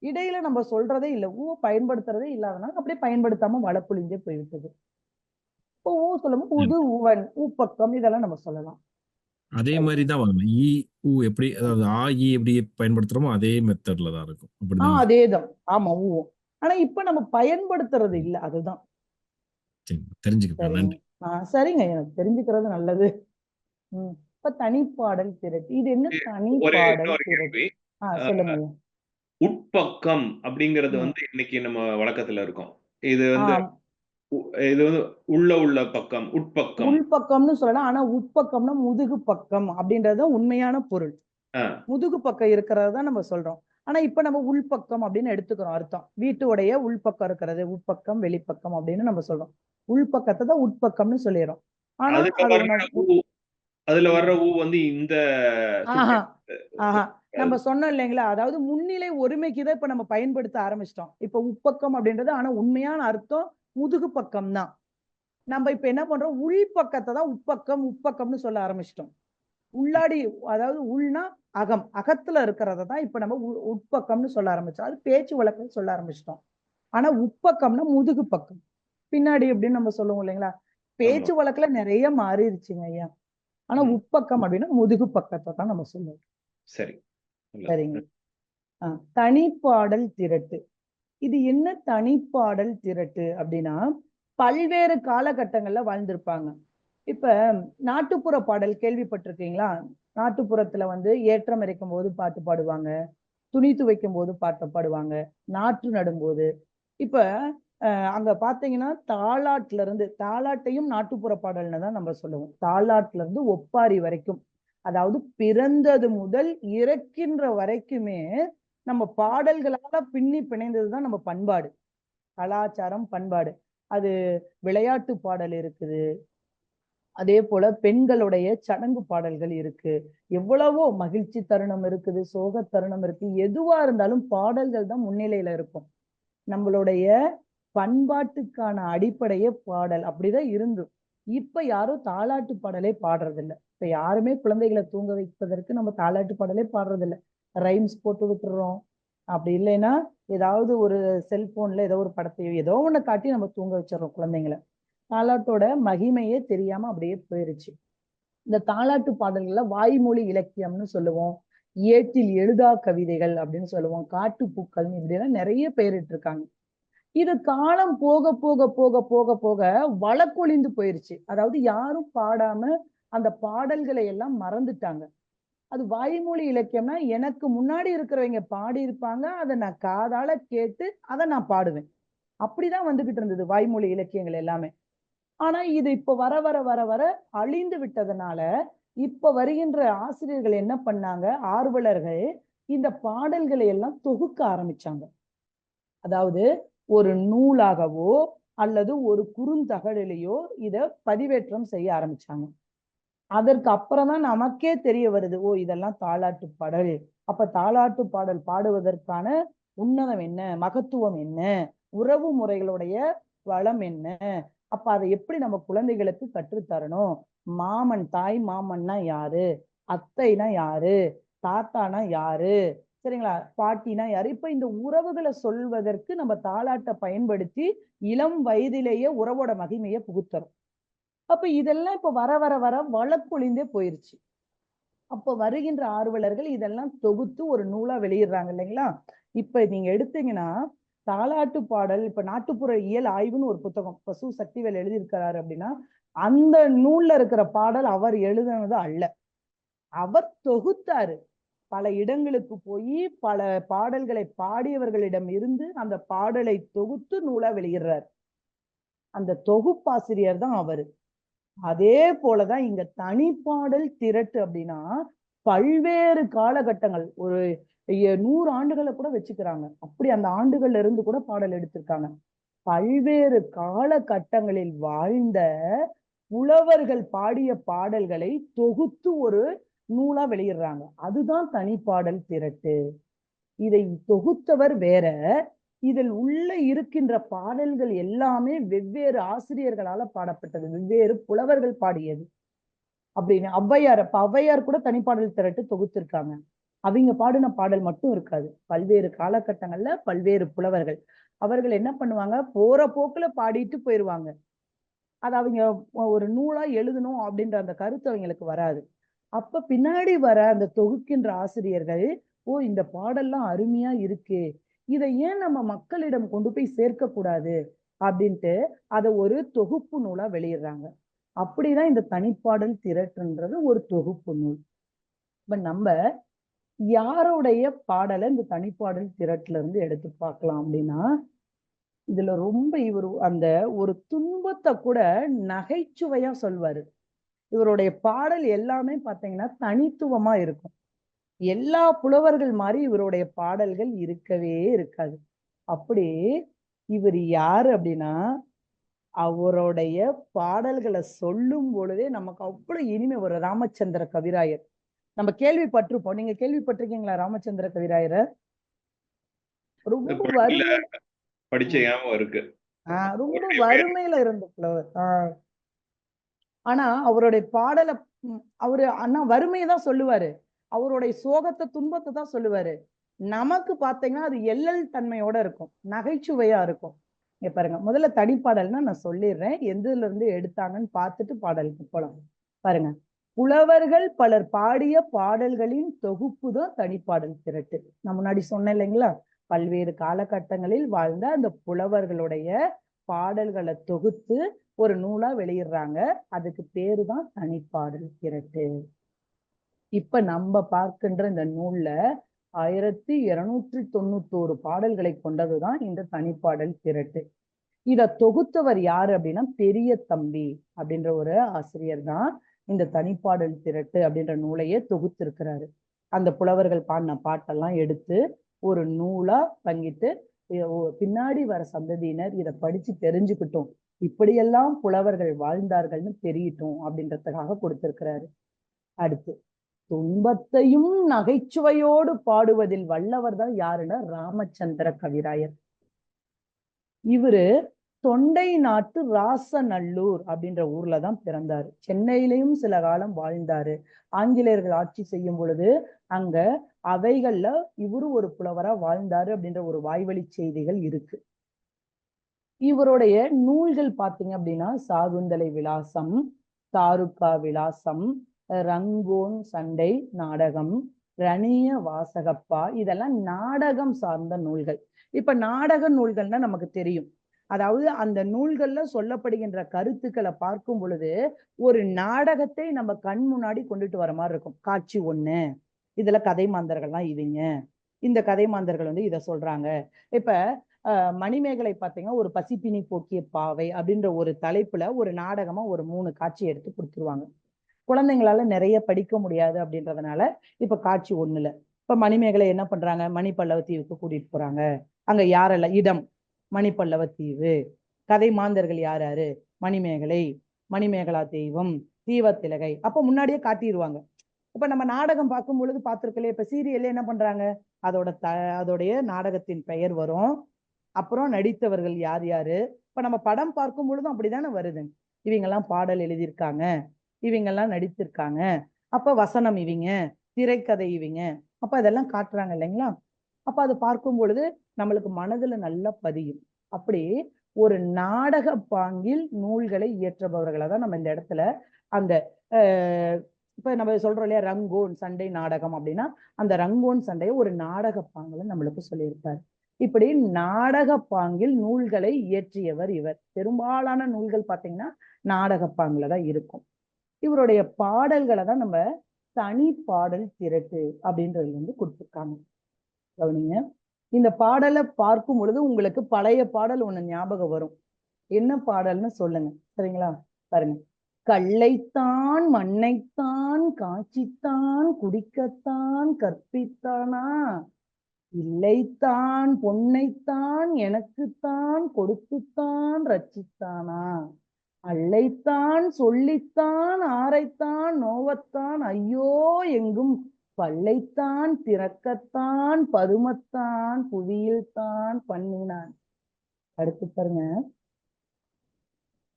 இடையில நம்ம சொல்றதே இல்லை. ஊ பயன்படுத்துறதே இல்லாதனால அப்படியே பயன்படுத்தாம வளப்புழிஞ்சே போய்விட்டது. இப்போ ஊ சொல்லும்போது உது, உவன், ஊப்பக்கம் இதெல்லாம் நம்ம சொல்லலாம். அதே மாதிரி தான் வரணும். ஈ ஊ எப்படி, அதாவது ஆ இ எப்படி பயன்படுத்துறோமோ அதே மெத்தட்ல தான் இருக்கும். அப்படிதான். அதேதான். ஆமா ஊவும். ஆனா இப்ப நம்ம பயன்படுத்துறது இல்ல. அதுதான். தெரிஞ்சுக்கிட்டேன். நன்றி. சரிங்க, எனக்கு தெரிஞ்சுக்கிறது நல்லது. இப்ப தனிப்பாடல் திரட்டு. இது என்ன தனிப்பாடல் திரட்டு? சொல்லுங்க. உட்பக்கம் அப்படிங்கிறது வந்து இன்னைக்கு நம்ம வழக்கத்துல இருக்கும். இது வந்து உள்ள பக்கம், உட்பக்கம். உள்பக்கம்னு சொல்லலாம். ஆனா உட்பக்கம்னா முதுகு பக்கம் அப்படின்றது உண்மையான பொருள். முதுகு பக்கம் இருக்கிறது தான் நம்ம சொல்றோம். ஆனா இப்ப நம்ம உள்பக்கம் அப்படின்னு எடுத்துக்கிறோம் அர்த்தம். வீட்டுடைய உள்பக்கம் இருக்கிறது உட்பக்கம், வெளிப்பக்கம் அப்படின்னு நம்ம சொல்றோம். உள்பக்கத்தை தான் உட்பக்கம்னு சொல்லிடுறோம். ஆனா அதுல வர்ற ஊ வந்து இந்த நம்ம சொன்னோம் இல்லைங்களா, அதாவது முன்னிலை ஒருமைக்குதான் இப்ப நம்ம பயன்படுத்த ஆரம்பிச்சிட்டோம். இப்ப உட்பக்கம் அப்படின்றது ஆனா உண்மையான அர்த்தம் முதுகு பக்கம் தான். நம்ம இப்ப என்ன பண்றோம், உள்பக்கத்தை தான் உட்பக்கம் உட்பக்கம்னு சொல்ல ஆரம்பிச்சிட்டோம். உள்ளாடி, அதாவது உள்னா அகம், அகத்துல இருக்கிறத தான் இப்ப நம்ம உட்பக்கம்னு சொல்ல ஆரம்பிச்சோம். அது பேச்சு வழக்கம் சொல்ல ஆரம்பிச்சிட்டோம். ஆனா உட்பக்கம்னா முதுகு பக்கம், பின்னாடி அப்படின்னு நம்ம சொல்லுவோம் இல்லைங்களா. பேச்சு வழக்குல நிறைய மாறிடுச்சுங்க ஐயா. ஆனா உட்பக்கம் அப்படின்னா முதுகு பக்கத்தை தான் நம்ம சொல்லுவோம். சரிங்க. தனிப்பாடல் திரட்டு. இது என்ன தனிப்பாடல் திரட்டு அப்படின்னா, பல்வேறு காலகட்டங்கள்ல வாழ்ந்திருப்பாங்க. இப்ப நாட்டுப்புற பாடல் கேள்விப்பட்டிருக்கீங்களா? நாட்டுப்புறத்துல வந்து ஏற்றம் இறைக்கும் போது பாட்டு பாடுவாங்க, துணி துவைக்கும் போது பாட்டு பாடுவாங்க, நாற்று நடும்போது. இப்ப அங்க பாத்தீங்கன்னா தாலாட்டுல இருந்து, தாலாட்டையும் நாட்டுப்புற பாடல்னு தான் நம்ம சொல்லுவோம். தாலாட்டுல இருந்து ஒப்பாரி வரைக்கும், அதாவது பிறந்தது முதல் இறக்கின்ற வரைக்குமே நம்ம பாடல்களால பின்னி பிணைந்ததுதான் நம்ம பண்பாடு, கலாச்சாரம், பண்பாடு. அது விளையாட்டு பாடல் இருக்குது, அதே போல பெண்களுடைய சடங்கு பாடல்கள் இருக்கு, எவ்வளவோ மகிழ்ச்சி தருணம் இருக்குது, சோக தருணம் இருக்கு. எதுவா இருந்தாலும் பாடல்கள் தான் முன்னிலையில இருக்கும். நம்மளுடைய பண்பாட்டுக்கான அடிப்படையே பாடல். அப்படிதான் இருந்தும் இப்ப யாரும் தாலாட்டு பாடலே பாடுறதில்ல. இப்ப யாருமே குழந்தைகளை தூங்க வைப்பதற்கு நம்ம தாலாட்டு பாடலே பாடுறதில்ல. ரைம்ஸ் போட்டு விட்டுறோம். அப்படி இல்லைன்னா ஏதாவது ஒரு செல்போன்ல ஏதோ ஒரு படத்தையோ ஏதோ ஒண்ணு காட்டி நம்ம தூங்க வச்சிடறோம் குழந்தைங்களை. தாலாட்டோட மகிமையே தெரியாம அப்படியே போயிருச்சு. இந்த தாலாட்டு பாடல்கள்ல வாய்மொழி இலக்கியம்னு சொல்லுவோம், ஏட்டில் எழுதா கவிதைகள் அப்படின்னு சொல்லுவோம், காட்டுப்பூக்கள், இப்படி எல்லாம் நிறைய பெயரிட்டு இருக்காங்க. இது காலம் போக போக போக போக போக வழக்கொழிந்து போயிருச்சு. அதாவது யாரும் பாடாம அந்த பாடல்களை எல்லாம் மறந்துட்டாங்க. அது வாய்மொழி இலக்கியம்னா எனக்கு முன்னாடி இருக்கிறவங்க பாடி இருப்பாங்க, அதை நான் காதால கேட்டு அதை நான் பாடுவேன். அப்படிதான் வந்துகிட்டு இருந்தது வாய்மொழி இலக்கியங்கள் எல்லாமே. ஆனா இது இப்ப வர வர வர வர அழிந்து விட்டதனால இப்ப வருகின்ற ஆசிரியர்கள் என்ன பண்ணாங்க, ஆர்வலர்கள் இந்த பாடல்களை எல்லாம் தொகுக்க ஆரம்பிச்சாங்க. அதாவது ஒரு நூலாகவோ அல்லது ஒரு குறுந்தகடிலையோ இத பதிவேற்றம் செய்ய ஆரம்பிச்சாங்க. அதற்கு அப்புறம் தான் நமக்கே தெரிய வருது, ஓ இதெல்லாம் தாலாட்டு பாடல். அப்ப தாலாட்டு பாடல் பாடுவதற்கான உன்னதம் என்ன, மகத்துவம் என்ன, உறவு முறைகளுடைய வளம் என்ன, அப்ப அதை எப்படி நம்ம குழந்தைகளுக்கு கற்றுத்தரணும், மாமன் தாய் மாமன்னா யாரு, அத்தைனா யாரு, தாத்தானா யாரு, சரிங்களா, பாட்டினா யாரு. இப்ப இந்த உறவுகளை சொல்வதற்கு நம்ம தாலாட்டை பயன்படுத்தி இளம் வயதிலேயே உறவோட மகிமையை புகுத்துறோம். அப்ப இதெல்லாம் இப்ப வர வர வர வழக்கொழிந்தே போயிருச்சு. அப்ப வருகின்ற ஆர்வலர்கள் இதெல்லாம் தொகுத்து ஒரு நூலா வெளியிடுறாங்க இல்லைங்களா. இப்ப நீங்க எடுத்தீங்கன்னா தாலாட்டு பாடல், இப்ப நாட்டுப்புற இயல் ஆய்வுன்னு ஒரு புத்தகம் இப்ப சு. சக்திவேல் எழுதியிருக்கிறாரு அப்படின்னா, அந்த நூல்ல இருக்கிற பாடல் அவர் எழுதுனது அல்ல, அவர் தொகுத்தாரு. பல இடங்களுக்கு போய் பல பாடல்களை பாடியவர்களிடம் இருந்து அந்த பாடலை தொகுத்து நூலா வெளியிடுறார். அந்த தொகுப்பாசிரியர் தான் அவரு. அதே போலதான் இங்க தனிப்பாடல் திரட்டு அப்படின்னா பல்வேறு காலகட்டங்கள், ஒரு 100 ஆண்டுகளை கூட வச்சுக்கிறாங்க. அப்படி அந்த ஆண்டுகள்ல இருந்து கூட பாடல் எடுத்திருக்காங்க. பல்வேறு காலகட்டங்களில் வாழ்ந்த புலவர்கள் பாடிய பாடல்களை தொகுத்து ஒரு நூலா வெளியிடுறாங்க. அதுதான் தனிப்பாடல் திரட்டு. இதை தொகுத்தவர் வேற, இதில் உள்ள இருக்கின்ற பாடல்கள் எல்லாமே வெவ்வேறு ஆசிரியர்களால பாடப்பட்டது, வெவ்வேறு புலவர்கள் பாடியது அப்படின்னு. ஔவையார் கூட தனிப்பாடல் திரட்டு தொகுத்திருக்காங்க. அவங்க பாடின பாடல் மட்டும் இருக்காது, பல்வேறு காலகட்டங்கள்ல பல்வேறு புலவர்கள் அவர்கள் என்ன பண்ணுவாங்க, போற போக்குல பாடிட்டு போயிருவாங்க. அது அவங்க ஒரு நூலா எழுதணும் அப்படின்ற அந்த கருத்து அவங்களுக்கு வராது. அப்ப பின்னாடி வர அந்த தொகுக்கின்ற ஆசிரியர்கள், ஓ இந்த பாடல்லாம் அருமையா இருக்கு, இதை ஏன் நம்ம மக்களிடம் கொண்டு போய் சேர்க்க கூடாது அப்படின்ட்டு அதை ஒரு தொகுப்பு நூலா வெளியிடுறாங்க. அப்படிதான் இந்த தனிப்பாடல் திரட்டுன்றது ஒரு தொகுப்பு நூல். இப்ப நம்ம யாருடைய பாடலை இந்த தனிப்பாடல் திரட்டுல இருந்து எடுத்து பார்க்கலாம் அப்படின்னா, இதுல ரொம்ப இவர் அந்த ஒரு துன்பத்தை கூட நகைச்சுவையா சொல்வாரு. இவருடைய பாடல் எல்லாமே பாத்தீங்கன்னா தனித்துவமா இருக்கும். எல்லா புலவர்கள் மாதிரி இவருடைய பாடல்கள் இருக்கவே இருக்காது. அப்படி இவர் யாரு அப்படின்னா, அவருடைய பாடல்களை சொல்லும் பொழுதே நமக்கு அவ்வளவு இனிமை வரும். ராமச்சந்திர கவிராயர் நம்ம கேள்விப்பட்டிருப்போம். நீங்க கேள்விப்பட்டிருக்கீங்களா ராமச்சந்திர கவிராயரை? ரொம்ப வறுமையில படிச்ச ஞாபகம் இருக்கு. ரொம்ப வறுமையில இருந்த புலவர். ஆனா அவருடைய பாடலை அவரு அண்ணா வறுமையை தான் சொல்லுவாரு, அவருடைய சோகத்தை துன்பத்தை தான் சொல்லுவாரு. நமக்கு பாத்தீங்கன்னா அது எல்லல் தன்மையோட இருக்கும், நகைச்சுவையா இருக்கும். இங்க பாருங்க, முதல்ல தனிப்பாடல்னா நான் சொல்லிடுறேன், எதுல இருந்து எடுத்தாங்கன்னு பார்த்துட்டு பாடலுக்கு போலாம். பாருங்க, புலவர்கள் பலர் பாடிய பாடல்களின் தொகுப்பு தான் தனிப்பாடல் திரட்டு. நான் முன்னாடி சொன்னேன் இல்லைங்களா, பல்வேறு காலகட்டங்களில் வாழ்ந்த அந்த புலவர்களுடைய பாடல்களை தொகுத்து ஒரு நூலா வெளியிடுறாங்க. அதுக்கு பேரு தான் தனிப்பாடல் திரட்டு. இப்ப நம்ம பார்க்கின்ற இந்த நூல்ல 1291 பாடல்களை கொண்டதுதான் இந்த தனிப்பாடல் திரட்டு. இத தொகுத்தவர் யாரு அப்படின்னா பெரிய தம்பி அப்படின்ற ஒரு ஆசிரியர் தான் இந்த தனிப்பாடல் திரட்டு அப்படின்ற நூலையே தொகுத்திருக்கிறாரு. அந்த புலவர்கள் பாடின பாட்டெல்லாம் எடுத்து ஒரு நூலா பங்கிட்டு பின்னாடி வர சந்ததியினர் இதை படிச்சு தெரிஞ்சுக்கிட்டும், இப்படியெல்லாம் புலவர்கள் வாழ்ந்தார்கள்னு தெரியட்டும் அப்படின்றதுக்காக கொடுத்திருக்கிறாரு. அடுத்து, துன்பத்தையும் நகைச்சுவையோடு பாடுவதில் வல்லவர் தான் யாருன்னா ராமச்சந்திர கவிராயர். இவரு தொண்டை நாட்டு ராசநல்லூர் அப்படின்ற ஊர்ல தான் பிறந்தாரு. சென்னையிலையும் சில காலம் வாழ்ந்தாரு. ஆங்கிலேயர்கள் ஆட்சி செய்யும் பொழுது அங்க அவைகள்ல இவரு ஒரு புலவரா வாழ்ந்தாரு அப்படின்ற ஒரு வாய்வழி செய்திகள் இருக்கு. இவருடைய நூல்கள் பாத்தீங்க அப்படின்னா சாகுந்தலை விலாசம், தாருக்கா விலாசம், ரங்கோன் சண்டை நாடகம், ரணிய வாசகப்பா, இதெல்லாம் நாடகம் சார்ந்த நூல்கள். இப்ப நாடக நூல்கள்னா நமக்கு தெரியும். அதாவது அந்த நூல்கள்ல சொல்லப்படுகின்ற கருத்துக்களை பார்க்கும் பொழுது ஒரு நாடகத்தை நம்ம கண் முன்னாடி கொண்டுட்டு வர மாதிரி இருக்கும். காட்சி ஒண்ணு, இதுல கதை மாந்தர்கள்லாம் இவங்க, இந்த கதை மாந்தர்கள் வந்து இதை சொல்றாங்க. இப்ப மணிமேகலை பார்த்தீங்கன்னா ஒரு பசிப்பினி போக்கிய பாவை அப்படின்ற ஒரு தலைப்புல ஒரு நாடகமா ஒரு 3 காட்சி எடுத்து கொடுத்துருவாங்க. குழந்தைங்களால நிறைய படிக்க முடியாது அப்படின்றதுனால இப்ப காட்சி 1ல இப்ப மணிமேகலை என்ன பண்றாங்க, மணிப்பல்லவ தீவுக்கு கூட்டிட்டு போறாங்க. அங்க யாரெல்லாம், இடம் மணிப்பல்லவ தீவு, கதை மாந்தர்கள் யார் யாரு, மணிமேகலை, மணிமேகலா தெய்வம், தீவத்திலகை, அப்ப முன்னாடியே காட்டிடுவாங்க. இப்ப நம்ம நாடகம் பார்க்கும் பொழுது பார்த்திருக்கலையே, இப்ப சீரியல்ல என்ன பண்றாங்க, அதோடைய நாடகத்தின் பெயர் வரும், அப்புறம் நடித்தவர்கள் யார் யாரு. இப்ப நம்ம படம் பார்க்கும் பொழுதும் அப்படித்தானே வருது, இவங்கெல்லாம் பாடல் எழுதியிருக்காங்க, இவங்கெல்லாம் நடித்திருக்காங்க, அப்ப வசனம் இவங்க, திரைக்கதை இவங்க, அப்ப அதெல்லாம் காட்டுறாங்க இல்லைங்களா. அப்ப அதை பார்க்கும் பொழுது நம்மளுக்கு மனதுல நல்லா பதியும். அப்படி ஒரு நாடக பாங்கில் நூல்களை இயற்றுபவர்களை தான் நம்ம இந்த இடத்துல அந்த இப்ப நம்ம சொல்றோம் இல்லையா, ரங்கோன் சண்டை நாடகம் அப்படின்னா அந்த ரங்கோன் சண்டையை ஒரு நாடக பாங்குல நம்மளுக்கு சொல்லியிருப்பாரு. இப்படி நாடக பாங்கில் நூல்களை இயற்றியவர் இவர். பெரும்பாலான நூல்கள் பார்த்தீங்கன்னா நாடக பாங்குல தான் இருக்கும். இவருடைய பாடல்களை தான் நம்ம தனி பாடல் திரட்டு அப்படின்றது வந்து கொடுத்துருக்காங்க. கவனிங்க, இந்த பாடலை பார்க்கும் பொழுது உங்களுக்கு பழைய பாடல் ஒண்ணு ஞாபகம் வரும். என்ன பாடல்னு சொல்லுங்க, சரிங்களா? பாருங்க. கள்ளைத்தான் மண்ணைத்தான் காட்சித்தான் குடிக்கத்தான் கற்பித்தானா, இல்லைத்தான் பொன்னைத்தான் எனக்குத்தான் கொடுத்துத்தான் ரட்சித்தானா, அல்லைத்தான் சொல்லித்தான் ஆரைத்தான் நோவத்தான் ஐயோ எங்கும் பல்லைத்தான் திறக்கத்தான் பதுமத்தான் புவியில்தான் பண்ணினான். அடுத்து பாருங்க.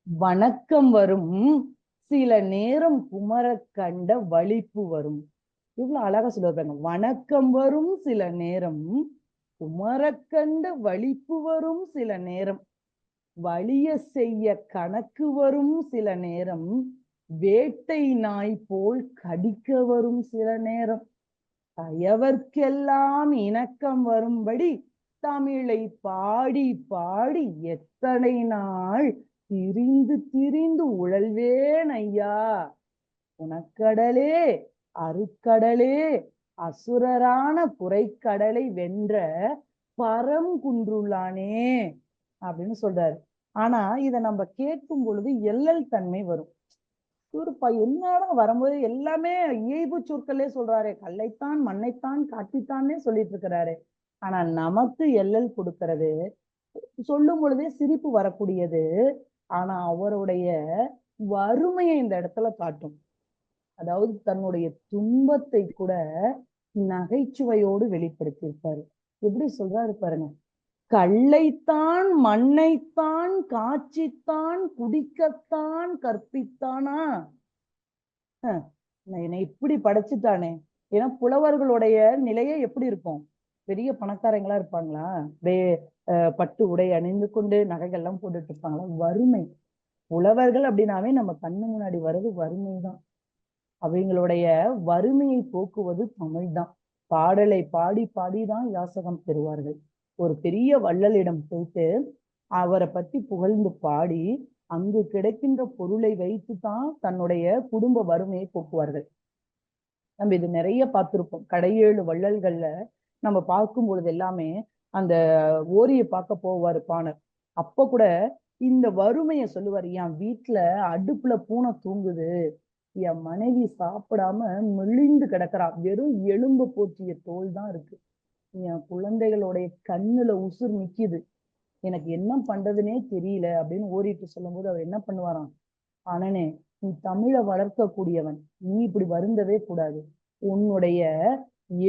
வணக்கம் வரும் சில நேரம் குமர கண்ட வலிப்பு வரும். இவ்வளவு அழகா சொல்லுவாங்க. வணக்கம் வரும் சில நேரம் குமர கண்ட வலிப்பு வரும் சில நேரம், வலிய செய்ய கணக்கு வரும் சில நேரம், வேட்டை நாய் போல் கடிக்க வரும் சில நேரம், கயவர்க்கெல்லாம் இணக்கம் வரும்படி தமிழை பாடி பாடி எத்தனை நாள் திரிந்து திரிந்து உழல்வேன் ஐயா, உனக்கடலே அருக்கடலே அசுரரான புரைக்கடலை வென்ற பரங்குன்றுள்ளானே அப்படின்னு சொல்றாரு. ஆனா இத நம்ம கேட்கும் பொழுது எல்லல் தன்மை வரும். இவருப்பா என்னடா வரும்போது எல்லாமே இயல்பு சொற்களே சொல்றாரு, கல்லைத்தான் மண்ணைத்தான் காட்டித்தானே சொல்லிட்டு இருக்கிறாரு. ஆனா நமக்கு எல்லல் கொடுக்கிறது, சொல்லும் பொழுதே சிரிப்பு வரக்கூடியது. ஆனா அவருடைய வறுமையை இந்த இடத்துல காட்டும். அதாவது தன்னுடைய துன்பத்தை கூட நகைச்சுவையோடு வெளிப்படுத்தியிருப்பாரு. எப்படி சொல்றாரு பாருங்க. கள்ளைத்தான் மண்ணைத்தான் காட்சித்தான் குடிக்கத்தான் கற்பித்தானா, என்னை இப்படி படைச்சுட்டானே. ஏன்னா புலவர்களுடைய நிலையே எப்படி இருக்கும், பெரிய பணக்காரங்களா இருப்பாங்களா, பட்டு உடை அணிந்து கொண்டு நகைகள்லாம் போட்டுட்டு இருப்பாங்களா. வறுமை. புலவர்கள் அப்படின்னாவே நம்ம கண்ணு முன்னாடி வர்றது வறுமை தான். அவங்களுடைய வறுமையை போக்குவது தமிழ் தான். பாடலை பாடி பாடிதான் யாசகம் பெறுவார்கள். ஒரு பெரிய வள்ளலிடம் போயிட்டு அவரை பத்தி புகழ்ந்து பாடி அங்கு கிடைக்கின்ற பொருளை வைத்து தான் தன்னுடைய குடும்ப வறுமையை போக்குவார்கள். நம்ம இது நிறைய பார்த்திருப்போம். கடையேழு வள்ளல்கள்ல நம்ம பார்க்கும் பொழுது எல்லாமே அந்த ஓரியை பார்க்க போவாரு பாணர். அப்ப கூட இந்த வறுமையை சொல்லுவாரு. என் வீட்டுல அடுப்புல பூனை தூங்குது, என் மனைவி சாப்பிடாம மெலிந்து கிடக்குறா, வெறும் எலும்பு போற்றிய தோல் தான் இருக்கு, என் குழந்தைகளுடைய கண்ணுல உசுர் நிக்குது, எனக்கு என்ன பண்றதுன்னே தெரியல அப்படின்னு ஓடிட்டு சொல்லும்போது அவர் என்ன பண்ணுவாராம், அண்ணனே நீ தமிழை வளர்க்கக்கூடியவன், நீ இப்படி வருந்தவே கூடாது, உன்னுடைய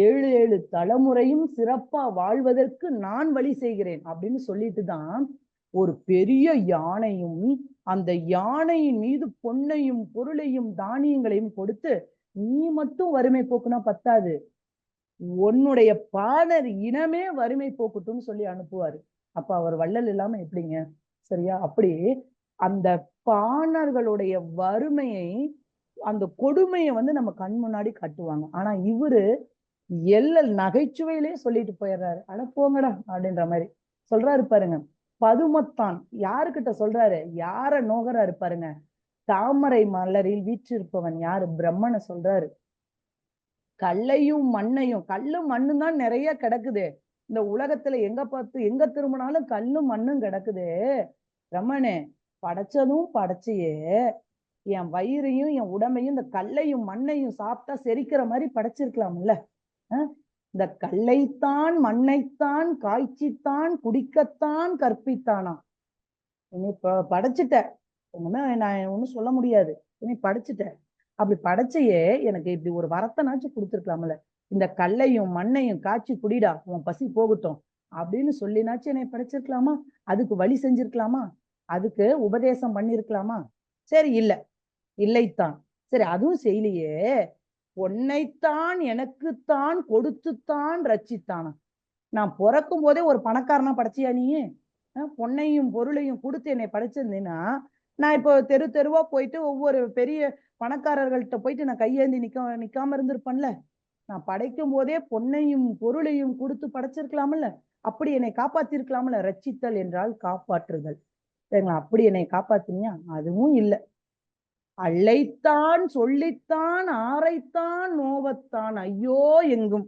7 தலைமுறையும் சிறப்பா வாழ்வதற்கு நான் வழி செய்கிறேன் அப்படின்னு சொல்லிட்டு தான் ஒரு பெரிய யானையும் அந்த யானையின் மீது பொன்னையும் பொருளையும் தானியங்களையும் கொடுத்து, நீ மட்டும் வறுமை போக்குனா பத்தாது, உன்னுடைய பாணர் இனமே வறுமை போக்கட்டும்னு சொல்லி அனுப்புவாரு. அப்ப அவர் வள்ளல் இல்லாம எப்படிங்க? சரியா? அப்படி அந்த பாணர்களுடைய வறுமையை, அந்த கொடுமையை நம்ம கண் முன்னாடி காட்டுவாங்க. ஆனா இவரு நகைச்சுவையிலே சொல்லிட்டு போயிடுறாரு, அட போங்கடா அப்படின்ற மாதிரி சொல்றாரு பாருங்க. பதுமத்தான் யாருக்கிட்ட சொல்றாரு, யார நோகராரு பாருங்க, தாமரை மலரில் வீற்றிருப்பவன் யாரு, பிரம்மனை சொல்றாரு. கல்லையும் மண்ணையும், கல்லும் மண்ணும் தான் நிறைய கிடக்குது இந்த உலகத்துல, எங்க பார்த்து எங்க திரும்பினாலும் கல்லும் மண்ணும் கிடக்குது. பிரம்மனே படைச்சதும் படைச்சியே, என் வயிறையும் என் உடம்பையும் இந்த கல்லையும் மண்ணையும் சாப்பிட்டா செரிக்கிற மாதிரி படைச்சிருக்கலாம்ல. இந்த கல்லைத்தான் மண்ணைத்தான் காய்ச்சித்தான் குடிக்கத்தான் கற்பித்தானா, நீ படைச்சிட்ட, ஒண்ணுமே நான் ஒண்ணும் சொல்ல முடியாது, நீ படைச்சிட்ட, அப்படி படைச்சையே எனக்கு இப்படி ஒரு வரத்தனாச்சும் கொடுத்துருக்கலாம்ல, இந்த கல்லையும் மண்ணையும் காய்ச்சி குடிடா உன் பசி போகட்டும் அப்படின்னு சொல்லினாச்சும் என்னை படைச்சிருக்கலாமா, அதுக்கு வழி செஞ்சிருக்கலாமா, அதுக்கு உபதேசம் பண்ணிருக்கலாமா? சரி, இல்லைத்தான். சரி, அதுவும் செய்யலையே, பொன்னைத்தான் எனக்குத்தான் கொடுத்துத்தான் ரட்சித்தானா, நான் பிறக்கும் போதே ஒரு பணக்காரனா படைச்சியா நீ? பொன்னையும் பொருளையும் கொடுத்து என்னை படைச்சிருந்தேன்னா நான் இப்போ தெரு தெருவா போயிட்டு ஒவ்வொரு பெரிய பணக்காரர்கள்ட்ட போயிட்டு நான் கையேந்தி நிக்காம இருந்திருப்பேன்ல. நான் படைக்கும் போதே பொன்னையும் பொருளையும் கொடுத்து படைச்சிருக்கலாம்ல, அப்படி என்னை காப்பாத்திருக்கலாம்ல. ரட்சித்தல் என்றால் காப்பாற்றுதல், சரிங்களா? அப்படி என்னை காப்பாத்தினியா? அதுவும் இல்லை. அழைத்தான் சொல்லித்தான் ஆரைத்தான் நோவத்தான் ஐயோ எங்கும்,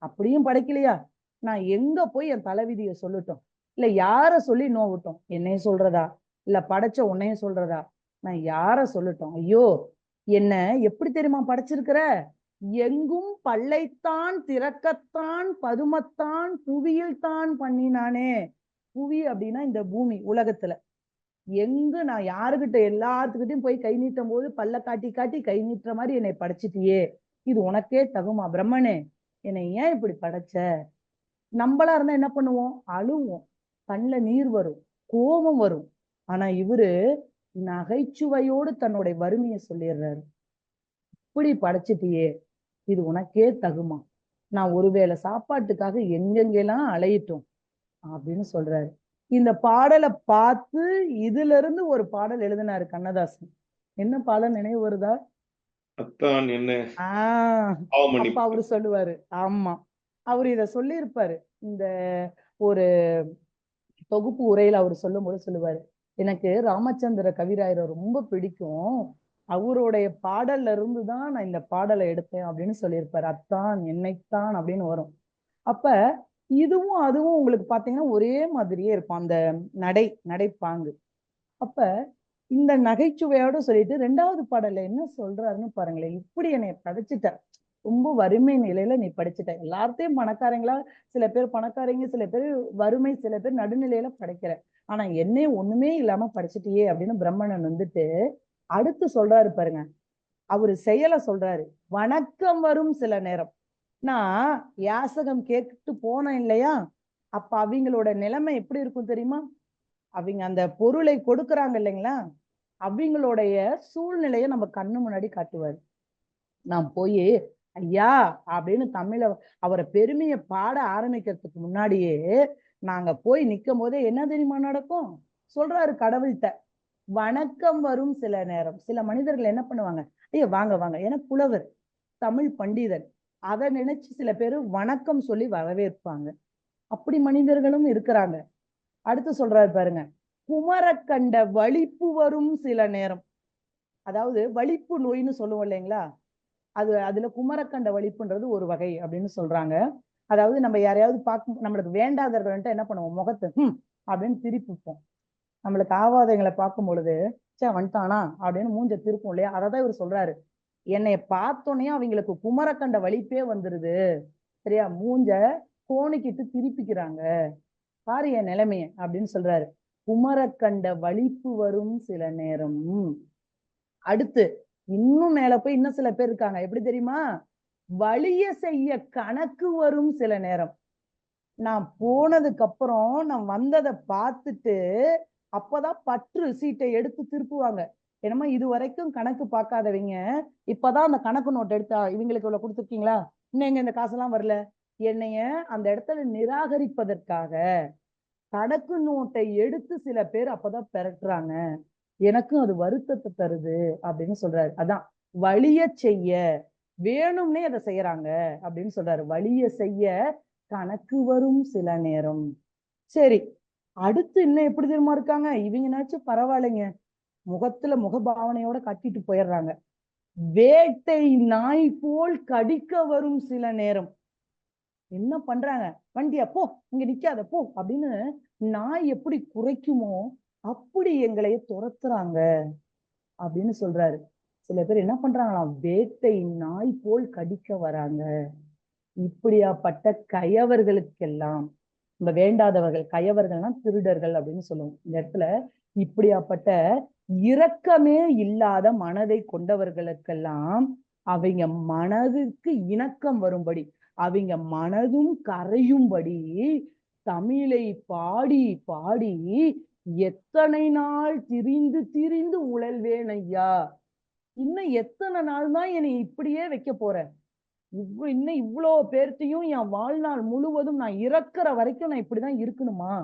அப்படியும் படைக்கலையா? நான் எங்க போய் என் தலைவிதியை சொல்லட்டும், இல்ல யார சொல்லி நோவட்டும்? என்னைய சொல்றதா, இல்ல படைச்ச உன்னைய சொல்றதா? நான் யார சொல்லட்டும்? ஐயோ, என்ன எப்படி தெரியுமா படைச்சிருக்கிற, எங்கும் பல்லைத்தான் திறக்கத்தான் பதுமத்தான் புவியில் தான் பண்ணினானே. புவி அப்படின்னா இந்த பூமி, உலகத்துல எங்க நான் யாருக்கிட்ட எல்லாத்துக்கிட்டையும் போய் கை நீட்டும் போது பல்ல காட்டி காட்டி கை நீட்டுற மாதிரி என்னை படைச்சிட்டியே, இது உனக்கே தகுமா? பிரம்மனே என்னை ஏன் இப்படி படைச்ச? நம்மளா இருந்தா என்ன பண்ணுவோம்? அழுவோம், கண்ணுல நீர் வரும், கோபம் வரும். ஆனா இவரு நகைச்சுவையோடு தன்னுடைய வறுமையை சொல்லிடுறாரு. இப்படி படைச்சிட்டியே, இது உனக்கே தகுமா? நான் ஒருவேளை சாப்பாட்டுக்காக எங்கெங்கெல்லாம் அலையிட்டோம் அப்படின்னு சொல்றாரு. இந்த பாடலை பார்த்து இதுல இருந்து ஒரு பாடல் எழுதினாரு கண்ணதாசன். என்ன பாடல் நினைவு வருதா? அத்தான் என்ன அப்ப அவரு சொல்லுவாரு, ஆமா அவரு இத சொல்லியிருப்பாரு. இந்த ஒரு தொகுப்பு உரையில அவரு சொல்லும் போது சொல்லுவாரு, எனக்கு ராமச்சந்திர கவிராயரை ரொம்ப பிடிக்கும், அவருடைய பாடல்ல இருந்துதான் நான் இந்த பாடலை எடுத்தேன் அப்படின்னு சொல்லியிருப்பாரு. அத்தான் என்னைத்தான் அப்படின்னு வரும். அப்ப இதுவும் அதுவும் உங்களுக்கு பாத்தீங்கன்னா ஒரே மாதிரியே இருக்கும், அந்த நடைப்பாங்கு. அப்ப இந்த நகைச்சுவையோட சொல்லிட்டு 2வது பாடல்ல என்ன சொல்றாருன்னு பாருங்களேன். இப்படி என்னை படைச்சிட்ட, ரொம்ப வறுமை நிலையில நீ படிச்சுட்ட, எல்லார்த்தையும் பணக்காரங்களா, சில பேர் பணக்காரங்க, சில பேர் வறுமை, சில பேர் நடுநிலையில படைக்கிற, ஆனா என்னைய ஒண்ணுமே இல்லாம படைச்சிட்டியே அப்படின்னு பிரம்மணன் வந்துட்டு அடுத்து சொல்றாரு பாருங்க. அவரு செயலை சொல்றாரு, வணக்கம் வரும் சில நேரம். நான் யாசகம் கேட்டு போனேன் இல்லையா, அப்ப அவங்களோட நிலைமை எப்படி இருக்கும் தெரியுமா? அவங்க அந்த பொருளை கொடுக்குறாங்க இல்லைங்களா, அவங்களுடைய சூழ்நிலையை நம்ம கண்ணு முன்னாடி காட்டுவாரு. நான் போய் ஐயா அப்படின்னு தமிழ அவரை பெருமையை பாட ஆரம்பிக்கிறதுக்கு முன்னாடியே நாங்க போய் நிக்கும் போதே என்ன தெரியுமா நடக்கும் சொல்றாரு கடவுள்கிட்ட. வணக்கம் வரும் சில நேரம். சில மனிதர்கள் என்ன பண்ணுவாங்க, ஐயா வாங்க வாங்க, ஏன்னா புலவர், தமிழ் பண்டிதன், அதை நினைச்சு சில பேரு வணக்கம் சொல்லி வரவேற்பாங்க. அப்படி மனிதர்களும் இருக்கிறாங்க. அடுத்து சொல்றாரு பாருங்க, குமரக்கண்ட வலிப்பு வரும் சில நேரம். அதாவது வலிப்பு நோயின்னு சொல்லுவோம் இல்லைங்களா, அதுல குமரக்கண்ட வலிப்புன்றது ஒரு வகை அப்படின்னு சொல்றாங்க. அதாவது நம்ம யாரையாவது பார்க்க, நம்மளுக்கு வேண்டாதவர்கள்ட்ட என்ன பண்ணுவோம், முகத்தை அப்படின்னு திருப்பிப்போம். நம்மளுக்கு ஆவாதங்களை பார்க்கும் பொழுது சே வந்துட்டானா அப்படின்னு மூஞ்ச திருப்போம் இல்லையா, அததான் இவர் சொல்றாரு, என்னைய பார்த்தோன்னே அவங்களுக்கு குமரக்கண்ட வலிப்பே வந்துருது, சரியா? மூஞ்ச கோணிக்கிட்டு திருப்பிக்கிறாங்க, பாரு என் நிலைமைய அப்படின்னு சொல்றாரு. குமர கண்ட வலிப்பு வரும் சில நேரம். அடுத்து இன்னும் மேல போய் இன்னும் சில பேர் இருக்காங்க, எப்படி தெரியுமா? வலிய செய்ய கணக்கு வரும் சில நேரம். நான் போனதுக்கு அப்புறம் நான் வந்ததை பார்த்துட்டு அப்பதான் பற்று சீட்டை எடுத்து திருப்புவாங்க. என்னமா இது வரைக்கும் கணக்கு பார்க்காதவங்க இப்பதான் அந்த கணக்கு நோட் எடுத்தா இவங்களுக்கு இவ்வளவு கொடுத்துருக்கீங்களா, இன்னும் எங்க இந்த காசெல்லாம் வரல, என்னைய அந்த இடத்துல நிராகரிப்பதற்காக கணக்கு நோட்டை எடுத்து சில பேர் அப்பதான் பெறட்டுறாங்க, எனக்கும் அது வருத்தத்தை தருது அப்படின்னு சொல்றாரு. அதான் வலிய செய்ய வேணும்னே அதை செய்யறாங்க அப்படின்னு சொல்றாரு. வலிய செய்ய கணக்கு வரும் சில நேரம். சரி, அடுத்து இன்னும் எப்படி தெரியுமா இருக்காங்க இவங்கனாச்சும் பரவாயில்லைங்க, முகத்துல முகபாவனையோட கட்டிட்டு போயிடுறாங்க. வேட்டை நாய் போல் கடிக்க வரும் சில நேரம். என்ன பண்றாங்க, வண்டியா போ, இங்க நிக்காத போ அப்படின்னு நாய் எப்படி குறைக்குமோ அப்படி எங்களைய துரத்துறாங்க அப்படின்னு சொல்றாரு. சில பேர் என்ன பண்றாங்களாம், வேட்டை நாய் போல் கடிக்க வராங்க. இப்படியாப்பட்ட கயவர்களுக்கெல்லாம், இந்த வேண்டாதவர்கள், கயவர்கள்னா திருடர்கள் அப்படின்னு சொல்லுவோம் இந்த இடத்துல, இப்படியாப்பட்ட இரக்கமே இல்லாத மனதை கொண்டவர்களுக்கெல்லாம் அவங்க மனதுக்கு இணக்கம் வரும்படி, அவங்க மனதும் கரையும்படி தமிழை பாடி பாடி எத்தனை நாள் திரிந்து திரிந்து உழல்வேன் ஐயா, இன்னும் எத்தனை நாள் தான் என்னை இப்படியே வைக்க போற, இன்னும் இவ்வளோ பேர்த்தையும் என் வாழ்நாள் முழுவதும் நான் இறக்குற வரைக்கும் நான் இப்படிதான் இருக்கணுமா?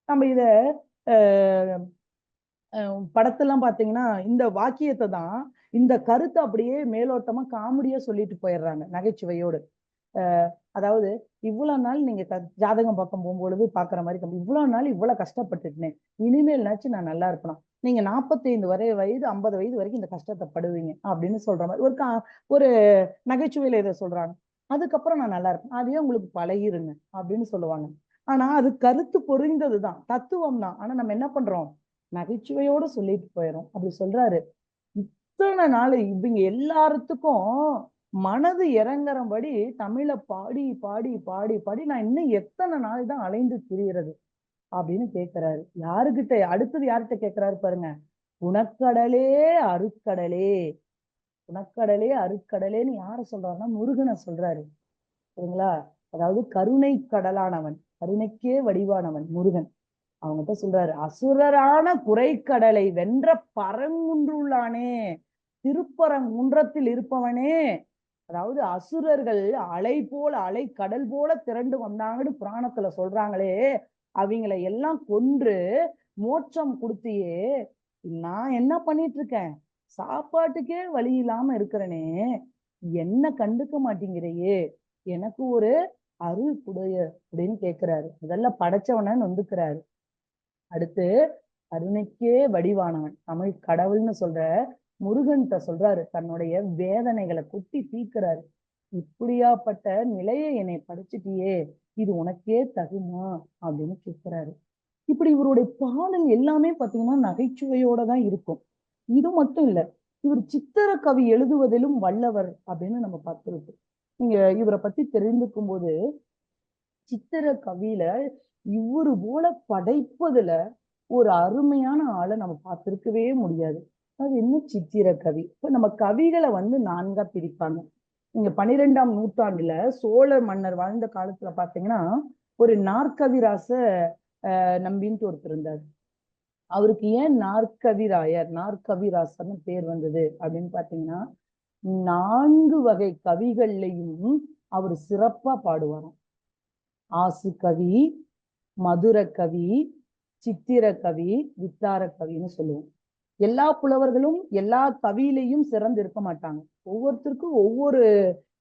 நம்ம இத படத்தெல்லாம் பாத்தீங்கன்னா இந்த வாக்கியத்தை தான், இந்த கருத்தை அப்படியே மேலோட்டமா காமெடியா சொல்லிட்டு போயிடுறாங்க நகைச்சுவையோடு. அதாவது இவ்வளவு நாள் நீங்க ஜாதகம் பார்க்க போகும்பொழுது பாக்குற மாதிரி, இவ்வளவு நாள் இவ்வளவு கஷ்டப்பட்டுட்டேன், இனிமேல்னாச்சும் நான் நல்லா இருக்கணும், நீங்க 45 வயது 50 வயது வரைக்கும் இந்த கஷ்டத்தை படுவீங்க அப்படின்னு சொல்ற மாதிரி ஒரு நகைச்சுவையில இதை சொல்றாங்க. அதுக்கப்புறம் நான் நல்லா இருப்பேன், அதையே உங்களுக்கு பழகிருங்க அப்படின்னு சொல்லுவாங்க. ஆனா அது கருத்து பொறிந்ததுதான், தத்துவம் தான். ஆனா நம்ம என்ன பண்றோம், நகைச்சுவையோட சொல்லிட்டு போயிடும். அப்படி சொல்றாரு. இத்தனை நாள் இவங்க எல்லாத்துக்கும் மனது இறங்குறபடி தமிழை பாடி பாடி பாடி பாடி நான் இன்னும் எத்தனை நாள் தான் அலைந்து திரிகிறது அப்படின்னு கேட்கிறாரு. யாருகிட்ட, அடுத்தது யார்கிட்ட கேட்கிறாரு பாருங்க, குணக்கடலே அருட்கடலே, குணக்கடலே அருட்கடலேன்னு யார சொல்றாருன்னா முருகனை சொல்றாரு, சரிங்களா? அதாவது கருணை கடலானவன், கருணைக்கே வடிவானவன் முருகன். அவங்ககிட்ட சொல்றாரு, அசுரரான குறைக்கடலை வென்ற பரங்குன்றுள்ளானே, திருப்பரங்குன்றத்தில் இருப்பவனே. அதாவது அசுரர்கள் அலை போல, அலை கடல் போல திரண்டு வந்தாங்கன்னு புராணத்துல சொல்றாங்களே, அவங்களை எல்லாம் கொன்று மோட்சம் கொடுத்தியே, நான் என்ன பண்ணிட்டு இருக்கேன், சாப்பாட்டுக்கே வழி இல்லாம இருக்கிறனே, என்ன கண்டுக்க மாட்டேங்கிறையே, எனக்கு ஒரு அருள் புடைய அப்படின்னு கேட்கிறாரு. முதல்ல படைச்சவன நொந்துக்கிறாரு. அடுத்து கருணைக்கே வடிவானவன் தமிழ் கடவுள்னு சொல்ற முருகன்கிட்ட சொல்றாரு, தன்னுடைய வேதனைகளை குட்டி தீர்க்கிறாரு. இப்படியாப்பட்ட நிலையை என்னை படிச்சுட்டியே, இது உனக்கே தகுமா அப்படின்னு கேட்கிறாரு. இப்படி இவருடைய பாடல் எல்லாமே பாத்தீங்கன்னா நகைச்சுவையோட தான் இருக்கும். இது மட்டும் இல்ல, இவர் சித்திர கவி எழுதுவதிலும் வல்லவர் அப்படின்னு நம்ம பார்த்திருக்கோம். நீங்க இவரை பத்தி தெரிந்துக்கும் போது சித்திர கவியில இவரு போல படைப்பதுல ஒரு அருமையான ஆளை நம்ம பார்த்திருக்கவே முடியாது. அது என்ன சித்திர கவி. இப்ப நம்ம கவிகளை 4ஆ பிரிப்பாங்க. நீங்க 12ஆம் நூற்றாண்டுல சோழ மன்னர் வாழ்ந்த காலத்துல பாத்தீங்கன்னா ஒரு நாற்கவிராச நம்பின்ட்டு ஒருத்தர் இருந்தார். அவருக்கு ஏன் நாற்கவிராயர், நாற்கவிராசர்னு பேர் வந்தது அப்படின்னு பாத்தீங்கன்னா, 4 வகை கவிகள்லையும் அவர் சிறப்பா பாடுவாராம். ஆசு கவி, மதுர கவி, சித்திர கவி, வித்தார கவின்னு சொல்லுவோம். எல்லா புலவர்களும் எல்லா கவியிலையும் சிறந்து இருக்க மாட்டாங்க. ஒவ்வொருத்தருக்கும் ஒவ்வொரு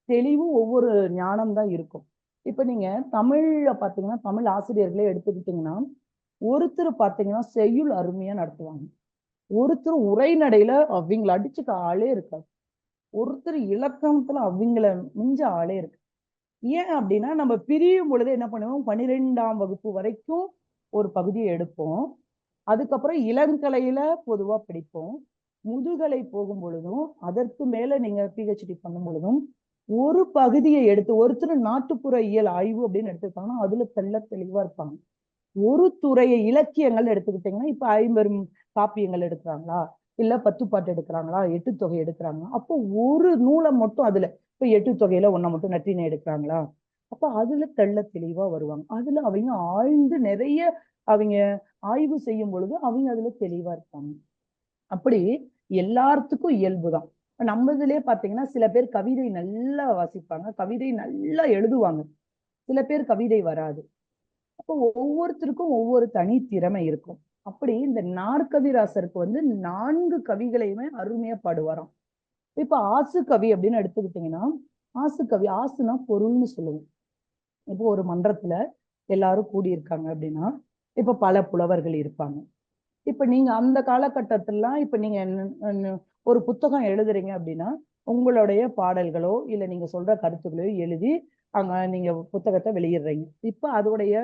தெளிவும் ஒவ்வொரு ஞானம் தான் இருக்கும். இப்ப நீங்க தமிழ்ல பாத்தீங்கன்னா, தமிழ் ஆசிரியர்களே எடுத்துக்கிட்டீங்கன்னா, ஒருத்தர் பாத்தீங்கன்னா செய்யுள் அருமையா நடத்துவாங்க, ஒருத்தர் உரைநடையில அவங்கள அடிச்சுக்க ஆளே இருக்காது, ஒருத்தர் இலக்கணத்துல அவங்கள மிஞ்ச ஆளே இருக்கு. ஏன் அப்படின்னா, நம்ம பிரியும் பொழுது என்ன பண்ணுவோம், 12ஆம் வகுப்பு வரைக்கும் ஒரு பகுதியை எடுப்போம், அதுக்கப்புறம் இளங்கலையில பொதுவா படிப்போம், முதுகலை போகும் பொழுதும் அதற்கு மேல நீங்க PhD பண்ணும் பொழுதும் ஒரு பகுதியை எடுத்து ஒருத்தர் நாட்டுப்புற இயல் ஆய்வு அப்படின்னு எடுத்துக்கிட்டாங்கன்னா அதுல தெளிவா இருப்பாங்க. ஒரு துறையை இலக்கியங்கள் எடுத்துக்கிட்டீங்கன்னா இப்ப 50 காப்பியங்கள் எடுக்கிறாங்களா, இல்ல 10 பாட்டு எடுக்கிறாங்களா, 8 தொகை எடுக்கிறாங்களா, அப்போ ஒரு நூலை மட்டும் அதுல இப்ப 8 தொகையில ஒன்ன மட்டும் நற்றினை எடுக்கிறாங்களா, அப்ப அதுல தெளிவா வருவாங்க. அதுல அவங்க ஆழ்ந்து நிறைய அவங்க ஆய்வு செய்யும் பொழுது அவங்க அதுல தெளிவா இருப்பாங்க. அப்படி எல்லாத்துக்கும் இயல்புதான். நம்ம இதுலயே பாத்தீங்கன்னா சில பேர் கவிதை நல்லா வாசிப்பாங்க, கவிதை நல்லா எழுதுவாங்க, சில பேர் கவிதை வராது. அப்போ ஒவ்வொருத்தருக்கும் ஒவ்வொரு தனி திறமை இருக்கும். அப்படி இந்த நாற்கவிராசருக்கு வந்து 4 கவிகளையுமே அருமையா பாடுவாராம். இப்ப ஆசு கவி அப்படின்னு எடுத்துக்கிட்டீங்கன்னா, ஆசு கவி, ஆசுனா பொருள்னு சொல்லுவோம். இப்போ ஒரு மன்றத்துல எல்லாரும் கூடியிருக்காங்க அப்படின்னா இப்ப பல புலவர்கள் இருப்பாங்க. இப்ப நீங்க அந்த காலகட்டத்திலாம் இப்ப நீங்க ஒரு புத்தகம் எழுதுறீங்க அப்படின்னா உங்களுடைய பாடல்களோ இல்ல நீங்க சொல்ற கருத்துக்களோ எழுதி அங்க நீங்க புத்தகத்தை வெளியிடுறீங்க. இப்ப அதோடைய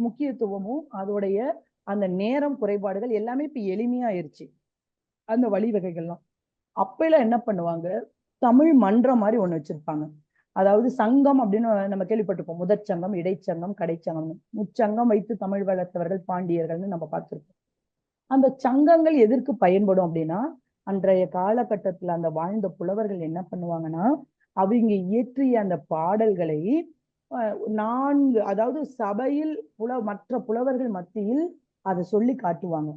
முக்கியத்துவமும் அதோடைய அந்த நேரம் குறைபாடுகள் எல்லாமே இப்ப எளிமையாயிருச்சு அந்த வழிவகைகள்லாம். அப்பெல்லாம் என்ன பண்ணுவாங்க, தமிழ் மன்றம் மாதிரி ஒண்ணு வச்சிருப்பாங்க. அதாவது சங்கம் அப்படின்னு நம்ம கேள்விப்பட்டிருப்போம். முதற்சங்கம், இடைச்சங்கம், கடைச்சங்கம், முச்சங்கம் வைத்து தமிழ் வளர்த்தவர்கள் பாண்டியர்கள்னு நம்ம பார்த்திருப்போம். அந்த சங்கங்கள் எதற்கு பயன்படும் அப்படின்னா அன்றைய காலகட்டத்துல அந்த வாழ்ந்த புலவர்கள் என்ன பண்ணுவாங்கன்னா அவங்க இயற்றிய அந்த பாடல்களை 4 அதாவது சபையில் மற்ற புலவர்கள் மத்தியில் அதை சொல்லி காட்டுவாங்க.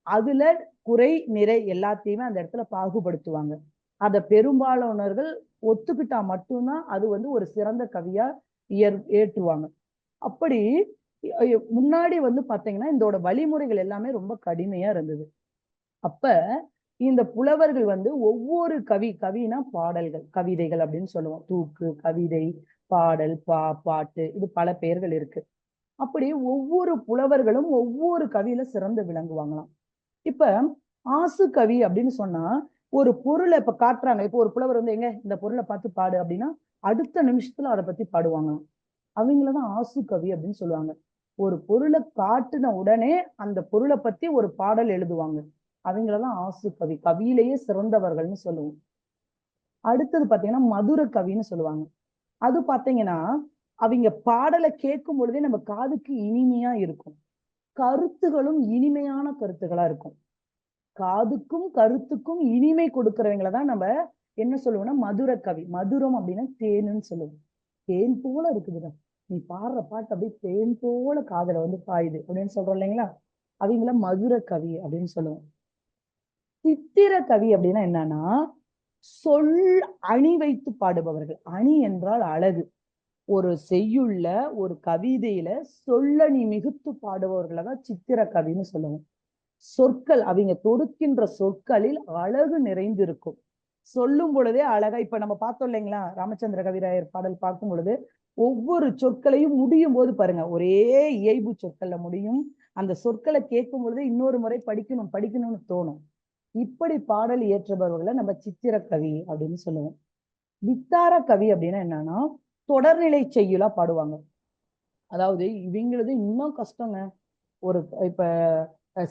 அதுல குறை நிறை எல்லாத்தையுமே அந்த இடத்துல பாகுபடுத்துவாங்க. அதை பெரும்பாலானவர்கள் ஒத்துக்கிட்டா மட்டும்தான் அது வந்து ஒரு சிறந்த கவியா ஏற்றுவாங்க. அப்படி முன்னாடி வந்து பாத்தீங்கன்னா இதோட வழிமுறைகள் எல்லாமே ரொம்ப கடுமையா இருந்தது. அப்ப இந்த புலவர்கள் வந்து ஒவ்வொரு கவினா பாடல்கள், கவிதைகள் அப்படின்னு சொல்லுவோம். தூக்கு, கவிதை, பாடல், பாட்டு, இது பல பெயர்கள் இருக்கு. அப்படி ஒவ்வொரு புலவர்களும் ஒவ்வொரு கவியில சிறந்து விளங்குவாங்களாம். இப்ப ஆசு கவி அப்படின்னு சொன்னா ஒரு பொருளை இப்ப காட்டுறாங்க. இப்ப ஒரு புலவர் வந்து எங்க இந்த பொருளை பார்த்து பாடு அப்படின்னா அடுத்த நிமிஷத்துல அதை பத்தி பாடுவாங்களாம். அவங்களதான் ஆசு கவி அப்படின்னு சொல்லுவாங்க. ஒரு பொருளை காட்டுன உடனே அந்த பொருளை பத்தி ஒரு பாடல் எழுதுவாங்க. அவங்களதான் ஆசு கவி, கவியிலேயே சிறந்தவர்கள்னு சொல்லுவோம். அடுத்தது பாத்தீங்கன்னா மதுர கவின்னு சொல்லுவாங்க. அது பாத்தீங்கன்னா அவங்க பாடலை கேட்கும் பொழுதே நம்ம காதுக்கு இனிமையா இருக்கும். கருத்துகளும் இனிமையான கருத்துகளா இருக்கும். காதுக்கும் கருத்துக்கும் இனிமை கொடுக்கறவங்களதான் நம்ம என்ன சொல்லுவோம்னா மதுர கவி. மதுரம் அப்படின்னா தேனுன்னு சொல்லுவோம். தேன் போல இருக்குதுடா, நீ பாடுற பாட்டு அப்படியே தேன் போல காதுல வந்து பாயுது அப்படின்னு சொல்றோம் இல்லைங்களா, அவங்கள மதுர கவி அப்படின்னு சொல்லுவோம். சித்திர கவி அப்படின்னா என்னன்னா சொல் அணி வைத்து பாடுபவர்கள். அணி என்றால் அழகு. ஒரு செய்யுள்ள ஒரு கவிதையில சொல்லணி மிகுத்து பாடுபவர்களை தான் சித்திர கவின்னு சொல்லுவோம். சொற்கள் அவங்க தொடுக்கின்ற சொற்களில் அழகு நிறைந்து இருக்கும். சொல்லும் பொழுதே அழகா, இப்ப நம்ம பார்த்தோம் இல்லைங்களா ராமச்சந்திர கவிராயர் பாடல் பார்க்கும் பொழுது ஒவ்வொரு சொற்களையும் முடியும் போது பாருங்க ஒரே இயைபு சொற்கள்ல முடியும். அந்த சொற்களை கேட்கும் பொழுது இன்னொரு முறை படிக்கணும்னு தோணும். இப்படி பாடல் இயற்றுபவர்களை நம்ம சித்திர கவி அப்படின்னு சொல்லுவோம். வித்தார கவி அப்படின்னா என்னன்னா தொடர்நிலை செய்யுளா பாடுவாங்க. அதாவது இவங்களது இன்னும் கஷ்டங்க. ஒரு இப்ப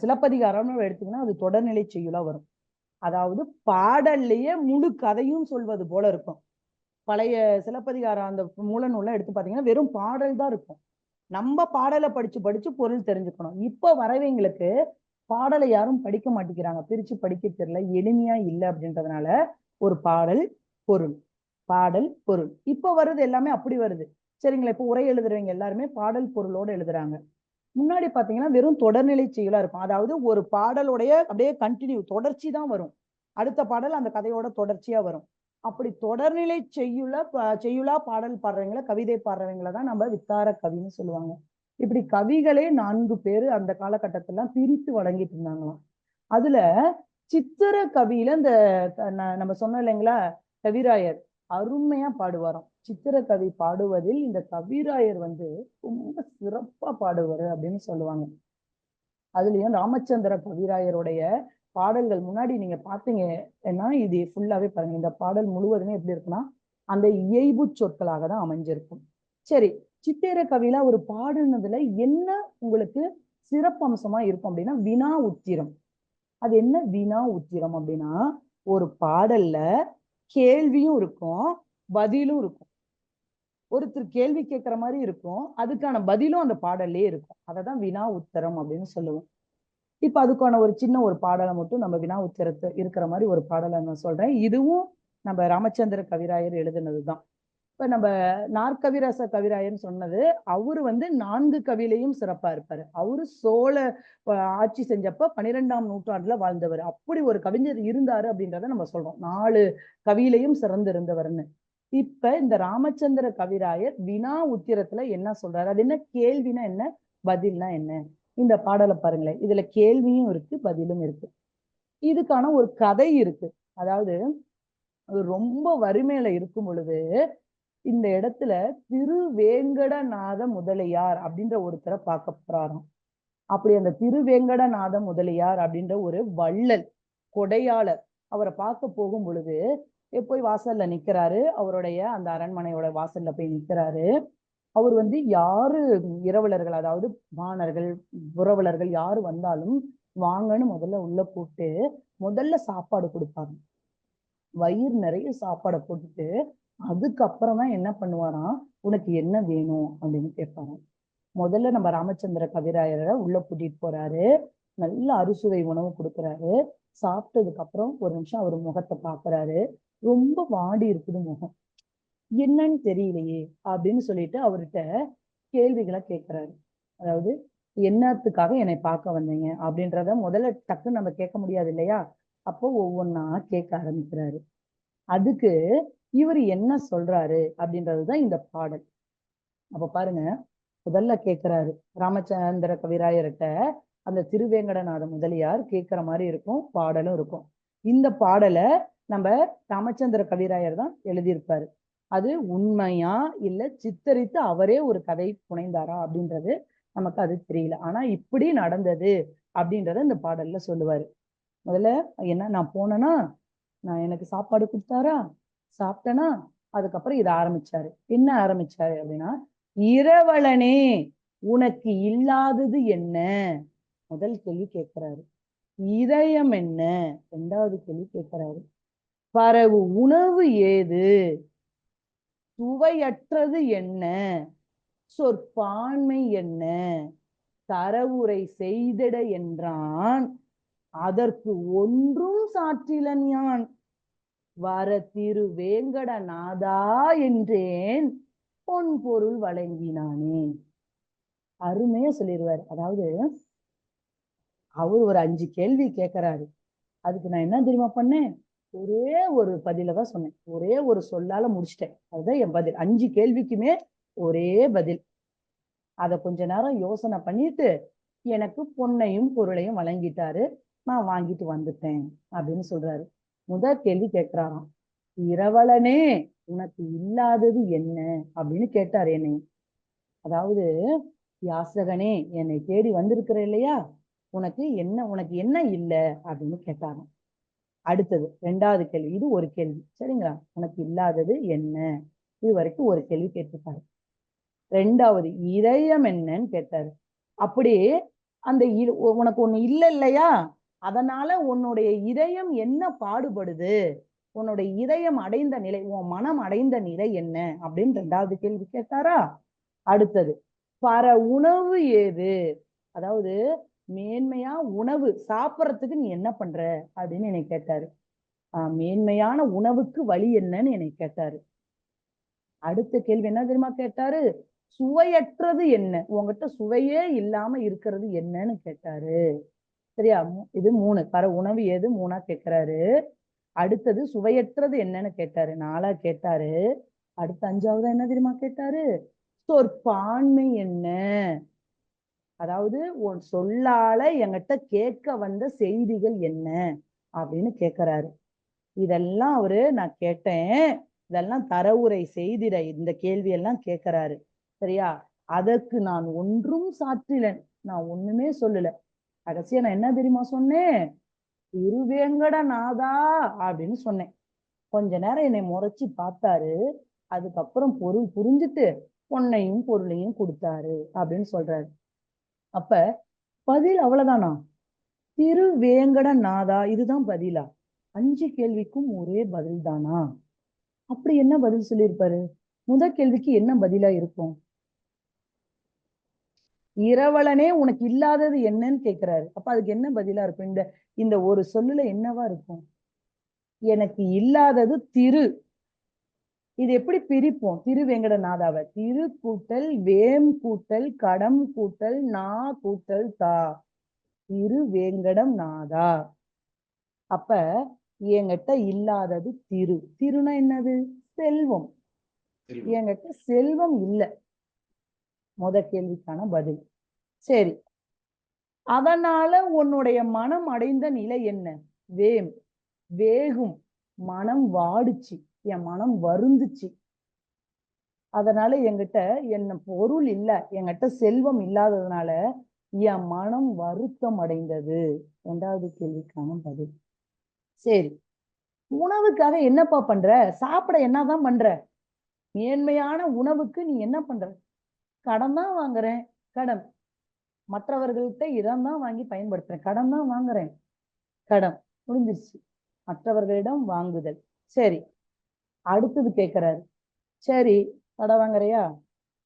சிலப்பதிகாரம்னு எடுத்தீங்கன்னா அது தொடர்நிலை செய்யுளா வரும். அதாவது பாடல்லையே முழு கதையும் சொல்வது போல இருக்கும். பழைய சிலப்பதிகாரம் அந்த மூல நூலை எடுத்து பாத்தீங்கன்னா வெறும் பாடல் தான் இருக்கும். நம்ம பாடலை படிச்சு பொருள் தெரிஞ்சுக்கணும். இப்ப வரவங்களுக்கு பாடலை யாரும் படிக்க மாட்டேங்கிறாங்க, பிரிச்சு படிக்க தெரியல, எளிமையா இல்லை அப்படின்றதுனால ஒரு பாடல் பொருள், பாடல் பொருள் இப்ப வருது எல்லாமே அப்படி வருது. சரிங்களா, இப்ப உரை எழுதுறவங்க எல்லாருமே பாடல் பொருளோட எழுதுறாங்க. முன்னாடி பாத்தீங்கன்னா வெறும் தொடர்நிலை செய்யுளா இருக்கும். அதாவது ஒரு பாடலுடைய அப்படியே கண்டினியூ தொடர்ச்சி தான் வரும். அடுத்த பாடல் அந்த கதையோட தொடர்ச்சியா வரும். அப்படி தொடர்நிலை செய்யுளா பாடல் பாடுறவங்கள கவிதை பாடுறவங்கள தான் நம்ம வித்தார கவின்னு சொல்லுவாங்க. இப்படி கவிகளே 4 பேரு அந்த காலகட்டத்துல பிரித்து வழங்கிட்டு இருந்தாங்களாம். அதுல சித்திர கவியில இந்த நம்ம சொன்னோம் இல்லைங்களா கவிராயர் அருமையா பாடுவாராம். சித்திர கவி பாடுவதில் இந்த கவிராயர் வந்து ரொம்ப சிறப்பா பாடுவாரு அப்படின்னு சொல்லுவாங்க. அதுலயும் ராமச்சந்திர கவிராயருடைய பாடல்கள் முன்னாடி நீங்க பாத்தீங்கன்னா இது ஃபுல்லாவே பாருங்க. இந்த பாடல் முழுவதுமே எப்படி இருக்குன்னா அந்த இயைபு சொற்களாக தான் அமைஞ்சிருக்கும். சரி, சித்திர கவியில ஒரு பாடுனதுல என்ன உங்களுக்கு சிறப்பம்சமா இருக்கும் அப்படின்னா வினா உத்திரம். அது என்ன வினா உத்திரம் அப்படின்னா ஒரு பாடல்ல கேள்வியும் இருக்கும், பதிலும் இருக்கும். ஒருத்தர் கேள்வி கேட்கிற மாதிரி இருக்கும், அதுக்கான பதிலும் அந்த பாடல்லே இருக்கும். அததான் வினா உத்தரம் அப்படின்னு சொல்லுவோம். இப்ப அதுக்கான ஒரு சின்ன ஒரு பாடலை மட்டும் நம்ம வினா உத்தரத்தை இருக்கிற மாதிரி ஒரு பாடலை நான் சொல்றேன். இதுவும் நம்ம ராமச்சந்திர கவிராயர் எழுதுனதுதான். இப்ப நம்ம நாற்கவிரச கவிராயர்னு சொன்னது, அவரு 4 கவியிலையும் சிறப்பா இருப்பாரு. அவரு சோழ ஆட்சி செஞ்சப்ப 12ஆம் நூற்றாண்டுல வாழ்ந்தவர். அப்படி ஒரு கவிஞர் இருந்தாரு அப்படின்றத நம்ம சொல்றோம். 4 கவியிலையும் சிறந்து இருந்தவர்னு. இப்ப இந்த ராமச்சந்திர கவிராயர் வினா உத்திரத்துல என்ன சொல்றாரு? அது என்ன? கேள்வினா என்ன, பதில்னா என்ன? இந்த பாடலை பாருங்களேன். இதுல கேள்வியும் இருக்கு, பதிலும் இருக்கு. இதுக்கான ஒரு கதை இருக்கு. அதாவது ரொம்ப வறுமையில இருக்கும் பொழுது இந்த இடத்துல திருவேங்கடநாத முதலியார் அப்படின்ற ஒருத்தரை பார்க்க போறாராம். அப்படி அந்த திருவேங்கடநாத முதலியார் அப்படின்ற ஒரு வள்ளல் கொடையாளர் அவரை பார்க்க போகும் பொழுது போய் வாசல்ல நிக்கிறாரு. அவருடைய அந்த அரண்மனையோட வாசல்ல போய் நிக்கிறாரு. அவர் யாரு இரவலர்கள், அதாவது மாணர்கள், புரவலர்கள் யாரு வந்தாலும் வாங்கன்னு முதல்ல உள்ள கூப்பிட்டு முதல்ல சாப்பாடு கொடுப்பாங்க. வயிறு நிறைய சாப்பாடை போட்டுட்டு அதுக்கப்புறம் தான் என்ன பண்ணுவாராம், உனக்கு என்ன வேணும் அப்படின்னு கேட்பாராம். முதல்ல நம்ம ராமச்சந்திர கவிராயரை உள்ள கூட்டிட்டு போறாரு. நல்ல அறுசுவை உணவு கொடுக்குறாரு. சாப்பிட்டதுக்கு அப்புறம் ஒரு நிமிஷம் அவர் முகத்தை பாக்குறாரு. ரொம்ப வாடி இருக்குது முகம், என்னன்னு தெரியலையே அப்படின்னு சொல்லிட்டு அவர்கிட்ட கேள்விகளை கேட்கிறாரு. அதாவது என்னத்துக்காக என்னை பார்க்க வந்தீங்க அப்படின்றத முதல்ல டக்குன்னு நம்ம கேட்க முடியாது இல்லையா? அப்போ ஒவ்வொன்னா கேட்க ஆரம்பிக்கிறாரு. அதுக்கு இவர் என்ன சொல்றாரு அப்படின்றதுதான் இந்த பாடல். அப்ப பாருங்க, முதல்ல கேட்கிறாரு ராமச்சந்திர கவிராயர்கிட்ட. அந்த திருவேங்கடநாத முதலியார் கேட்கிற மாதிரி இருக்கும், பாடலும் இருக்கும். இந்த பாடலை நம்ம ராமச்சந்திர கவிராயர் தான் எழுதியிருப்பாரு. அது உண்மையா இல்ல சித்தரித்து அவரே ஒரு கதை புனைந்தாரா அப்படின்றது நமக்கு அது தெரியல. ஆனா இப்படி நடந்தது அப்படின்றத இந்த பாடல்ல சொல்லுவாரு. முதல்ல என்ன, நான் போனேன்னா நான் எனக்கு சாப்பாடு கொடுத்தாரா, சாப்பிட்டேனா, அதுக்கப்புறம் இதை ஆரம்பிச்சாரு. என்ன ஆரம்பிச்சாரு அப்படின்னா, இரவலனே உனக்கு இல்லாதது என்ன? முதல் கேள்வி கேட்கிறாரு. இதயம் என்ன? இரண்டாவது கேள்வி கேட்கிறாரு. பரவு உணவு ஏது? சுவையற்றது என்ன? சொற்பான்மை என்ன? தரவுரை செய்திட என்றான், அதற்கு ஒன்றும் சாற்றிலன் யான். வர திரு வேங்கடநாதா என்றேன், பொன் பொருள் வழங்கினானே. அருமையா சொல்லிடுவாரு. அதாவது அவர் ஒரு 5 கேள்வி கேட்கிறாரு. அதுக்கு நான் என்ன தெரியுமா பண்ணேன்? ஒரே ஒரு பதில தான் சொன்னேன். ஒரே ஒரு சொல்லால முடிச்சிட்டேன். அதுதான் என் பதில். 5 கேள்விக்குமே ஒரே பதில். அத கொஞ்ச நேரம் யோசனை பண்ணிட்டு எனக்கு பொன்னையும் பொருளையும் வழங்கிட்டாரு. நான் வாங்கிட்டு வந்துட்டேன் அப்படின்னு சொல்றாரு. முதல் கேள்வி கேட்கிறாராம், இரவலனே உனக்கு இல்லாதது என்ன அப்படின்னு கேட்டாரு என்னை. அதாவது யாசகனே, என்னை தேடி வந்திருக்கிற இல்லையா, உனக்கு என்ன இல்ல அப்படின்னு கேட்டாராம். அடுத்தது 2வது கேள்வி, இது ஒரு கேள்வி சரிங்களா, உனக்கு இல்லாதது என்ன, இது வரைக்கும் ஒரு கேள்வி கேட்டிருக்காரு. 2வது இதயம் என்னன்னு கேட்டாரு. அப்படியே அந்த உனக்கு ஒண்ணு இல்ல இல்லையா, அதனால உன்னுடைய இதயம் என்ன பாடுபடுது, உன்னுடைய இதயம் அடைந்த நிலை, உன் மனம் அடைந்த நிலை என்ன அப்படின்னு 2வது கேள்வி கேட்டாரா. அடுத்தது பர உணவு ஏது, அதாவது மேன்மையா உணவு சாப்பிட்றதுக்கு நீ என்ன பண்ற அப்படின்னு என்னை கேட்டாரு. மேன்மையான உணவுக்கு வழி என்னன்னு என்னை கேட்டாரு. அடுத்த கேள்வி என்ன தெரியுமா கேட்டாரு, சுவையற்றது என்ன, உங்ககிட்ட சுவையே இல்லாம இருக்கிறது என்னன்னு கேட்டாரு. சரியா, இது 3. பர உணவு ஏது 3ஆ கேட்கிறாரு. அடுத்தது சுவையற்றது என்னன்னு கேட்டாரு, 4ஆ கேட்டாரு. அடுத்த 5ஆவதா என்ன தெரியுமா கேட்டாரு, சொற்பான்மை என்ன, அதாவது உன் சொல்லால என்கிட்ட கேட்க வந்த செய்திகள் என்ன அப்படின்னு கேட்கிறாரு. இதெல்லாம் நான் கேட்டேன், இதெல்லாம் தரவுரை செய்திட இந்த கேள்வியெல்லாம் கேட்கிறாரு. சரியா, அதற்கு நான் ஒன்றும் சாற்றிலன், நான் ஒண்ணுமே சொல்லல. கடைசியா நான் என்ன தெரியுமா சொன்னேன், திருவேங்கடநாதா அப்படின்னு சொன்னேன். கொஞ்ச நேரம் என்னை முறைச்சு பார்த்தாரு. அதுக்கப்புறம் பொருள் புரிஞ்சுட்டு பொன்னையும் பொருளையும் கொடுத்தாரு அப்படின்னு சொல்றாரு. அப்ப பதில் அவ்வளவுதானா, திருவேங்கடநாதா இதுதான் பதிலா? 5 கேள்விக்கும் ஒரே பதில் தானா அப்படி என்ன பதில் சொல்லியிருப்பாரு? முதல் கேள்விக்கு என்ன பதிலா இருக்கும்? இரவலனே உனக்கு இல்லாதது என்னன்னு கேக்குறாரு. அப்ப அதுக்கு என்ன பதிலா இருக்கும்? இந்த ஒரு சொல்லுல என்னவா இருக்கும்? எனக்கு இல்லாதது திரு. இது எப்படி பிரிப்போம்? திருவேங்கடநாதாவை திரு கூட்டல் வேம் கூட்டல் கடம் கூட்டல் நா கூட்டல் தா. திருவேங்கடம் நாதா. அப்ப என்கிட்ட இல்லாதது திரு. திருனா என்னது? செல்வம். செல்வம். என்கிட்ட செல்வம் இல்ல. முத கேள்விக்கான பதில். சரி, அதனால உன்னுடைய மனம் அடைந்த நிலை என்ன? வேம், வேகும். மனம் வாடுச்சு, என் மனம் வருந்துச்சு. அதனால என்கிட்ட என்ன பொருள் இல்ல, என்கிட்ட செல்வம் இல்லாததுனால என் மனம் வருத்தம் அடைந்தது. இரண்டாவது கேள்விக்கான பதில். சரி, உணவுக்காக என்னப்பா பண்ற? சாப்பிட என்னதான் பண்ற? மேன்மையான உணவுக்கு நீ என்ன பண்ற? கடன் தான் வாங்குறேன். கடன். மற்றவர்கள்ட்ட இடம் தான் வாங்கி பயன்படுத்துறேன். கடன் தான் வாங்குறேன். கடன் முடிஞ்சிருச்சு. மற்றவர்களிடம் வாங்குதல். சரி, அடுத்தது கேட்கிறாரு. சரி, கடன் வாங்குறியா?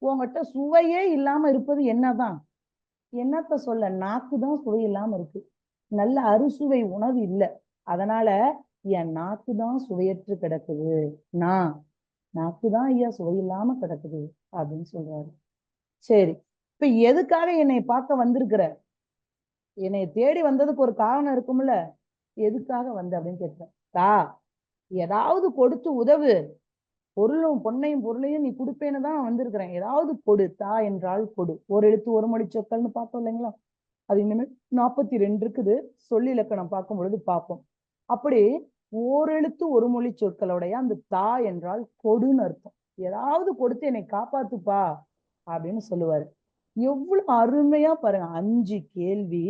உங்ககிட்ட சுவையே இல்லாம இருப்பது என்னதான்? என்னத்த சொல்ல, நாக்கு தான் சுவை இல்லாம இருக்கு. நல்ல அறுசுவை உணவு இல்ல. அதனால என் நாக்கு தான் சுவையற்று கிடக்குது. நாக்கு தான் ஐயா சுவை இல்லாம கிடக்குது அப்படின்னு சொல்றாரு. சரி, இப்ப எதுக்காக என்னை பார்க்க வந்திருக்கிற? என்னை தேடி வந்ததுக்கு ஒரு காரணம் இருக்கும்ல. எதுக்காக வந்த அப்படின்னு கேட்கிறேன். தா, ஏதாவது கொடுத்து உதவு. பொருளும் பொன்னையும் பொருளையும் நீ கொடுப்பேன்னு தான் வந்திருக்கிறேன். ஏதாவது கொடு. தா என்றால் கொடு. ஒரு எழுத்து ஒரு மொழி சொற்கள்னு பார்த்தோம் இல்லைங்களா? அது இனிமேல் 42 இருக்குது. சொல்லி இலக்கணம் பார்க்கும் பொழுது பார்ப்போம். அப்படி ஓரெழுத்து ஒரு மொழி சொற்களுடைய அந்த தா என்றால் கொடுன்னு அர்த்தம். ஏதாவது கொடுத்து என்னை காப்பாத்துப்பா அப்படின்னு சொல்லுவாரு. எவ்வளவு அருமையா பாருங்க. 5 கேள்வி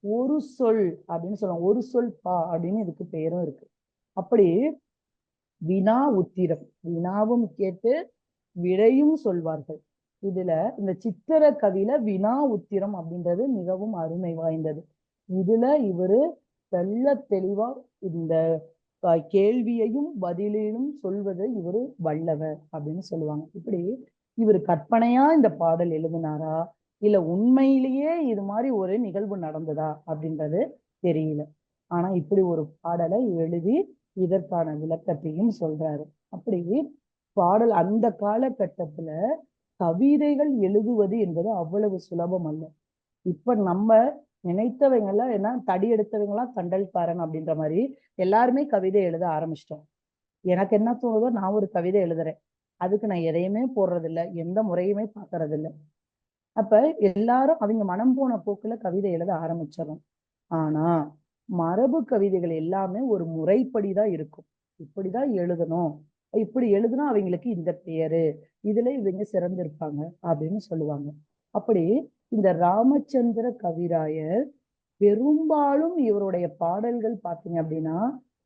ஒரு சொல் அப்படின்னு சொல்லுவாங்க. ஒரு சொல் பா அப்படின்னு இதுக்கு பெயரும் இருக்கு. அப்படி வினா உத்திரம், வினாவும் கேட்டு விடையும் சொல்வார்கள். இதுல இந்த சித்திர கவியில வினா உத்திரம் அப்படின்றது மிகவும் அருமை வாய்ந்தது. இதுல இவரு தெள்ள தெளிவா இந்த கேள்வியையும் பதிலிலும் சொல்வது இவரு வல்லவர் அப்படின்னு சொல்லுவாங்க. இப்படி இவர் கற்பனையா இந்த பாடல் எழுதினாரா இல்ல உண்மையிலேயே இது மாதிரி ஒரு நிகழ்வு நடந்ததா அப்படின்றது தெரியல. ஆனா இப்படி ஒரு பாடலை எழுதி இதற்கான விளக்கத்தையும் சொல்றாரு. அப்படி பாடல் அந்த காலகட்டத்துல கவிதைகள் எழுதுவது என்பது அவ்வளவு சுலபம் அல்ல. இப்ப நம்ம நினைத்தவங்க எல்லாம் என்ன, தடி எடுத்தவங்களாம் தண்டல்காரன் அப்படின்ற மாதிரி எல்லாருமே கவிதை எழுத ஆரம்பிச்சிட்டோம். எனக்கு என்ன தோணுதோ நான் ஒரு கவிதை எழுதுறேன். அதுக்கு நான் எதையுமே போடுறது இல்லை, எந்த முறையுமே பார்க்கறது இல்லை. அப்ப எல்லாரும் அவங்க மனம் போன போக்குல கவிதை எழுத ஆரம்பிச்சிடறோம். ஆனா மரபு கவிதைகள் எல்லாமே ஒரு முறைப்படிதான் இருக்கும். இப்படிதான் எழுதணும், இப்படி எழுதுனா அவங்களுக்கு இந்த பெயரு, இதுல இவங்க சிறந்திருப்பாங்க அப்படின்னு சொல்லுவாங்க. அப்படி இந்த ராமச்சந்திர கவிராயர் பெரும்பாலும் இவருடைய பாடல்கள் பார்த்தீங்க அப்படின்னா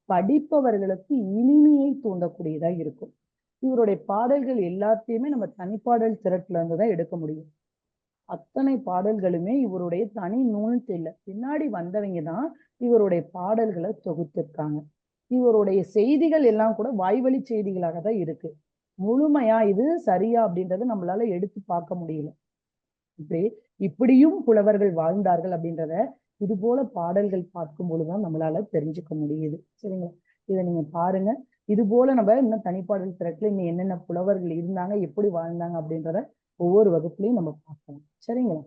படிப்பவர்களுக்கு இனிமையை தூண்டக்கூடியதா இருக்கும். இவருடைய பாடல்கள் எல்லாத்தையுமே நம்ம தனிப்பாடல் திரட்டுல இருந்துதான் எடுக்க முடியும். அத்தனை பாடல்களுமே இவருடைய தனி நூல் இல்லை, பின்னாடி வந்தவங்க தான் இவருடைய பாடல்களை தொகுத்திருக்காங்க. இவருடைய செய்திகள் எல்லாம் கூட வாய்வழி செய்திகளாக தான் இருக்கு. முழுமையா இது சரியா அப்படின்றத நம்மளால எடுத்து பார்க்க முடியல. இப்படியும் புலவர்கள் வாழ்ந்தார்கள் அப்படின்றத இது போல பாடல்கள் பார்க்கும் பொழுதுதான் நம்மளால தெரிஞ்சுக்க முடியுது. சரிங்களா? இதை நீங்க பாருங்க. இது போல நம்ம இன்னும் தனிப்பாடல் திரட்டுல இன்னும் என்னென்ன புலவர்கள் இருந்தாங்க, எப்படி வாழ்ந்தாங்க அப்படின்றத ஒவ்வொரு வகுப்புலையும் நம்ம பார்க்கலாம். சரிங்களா?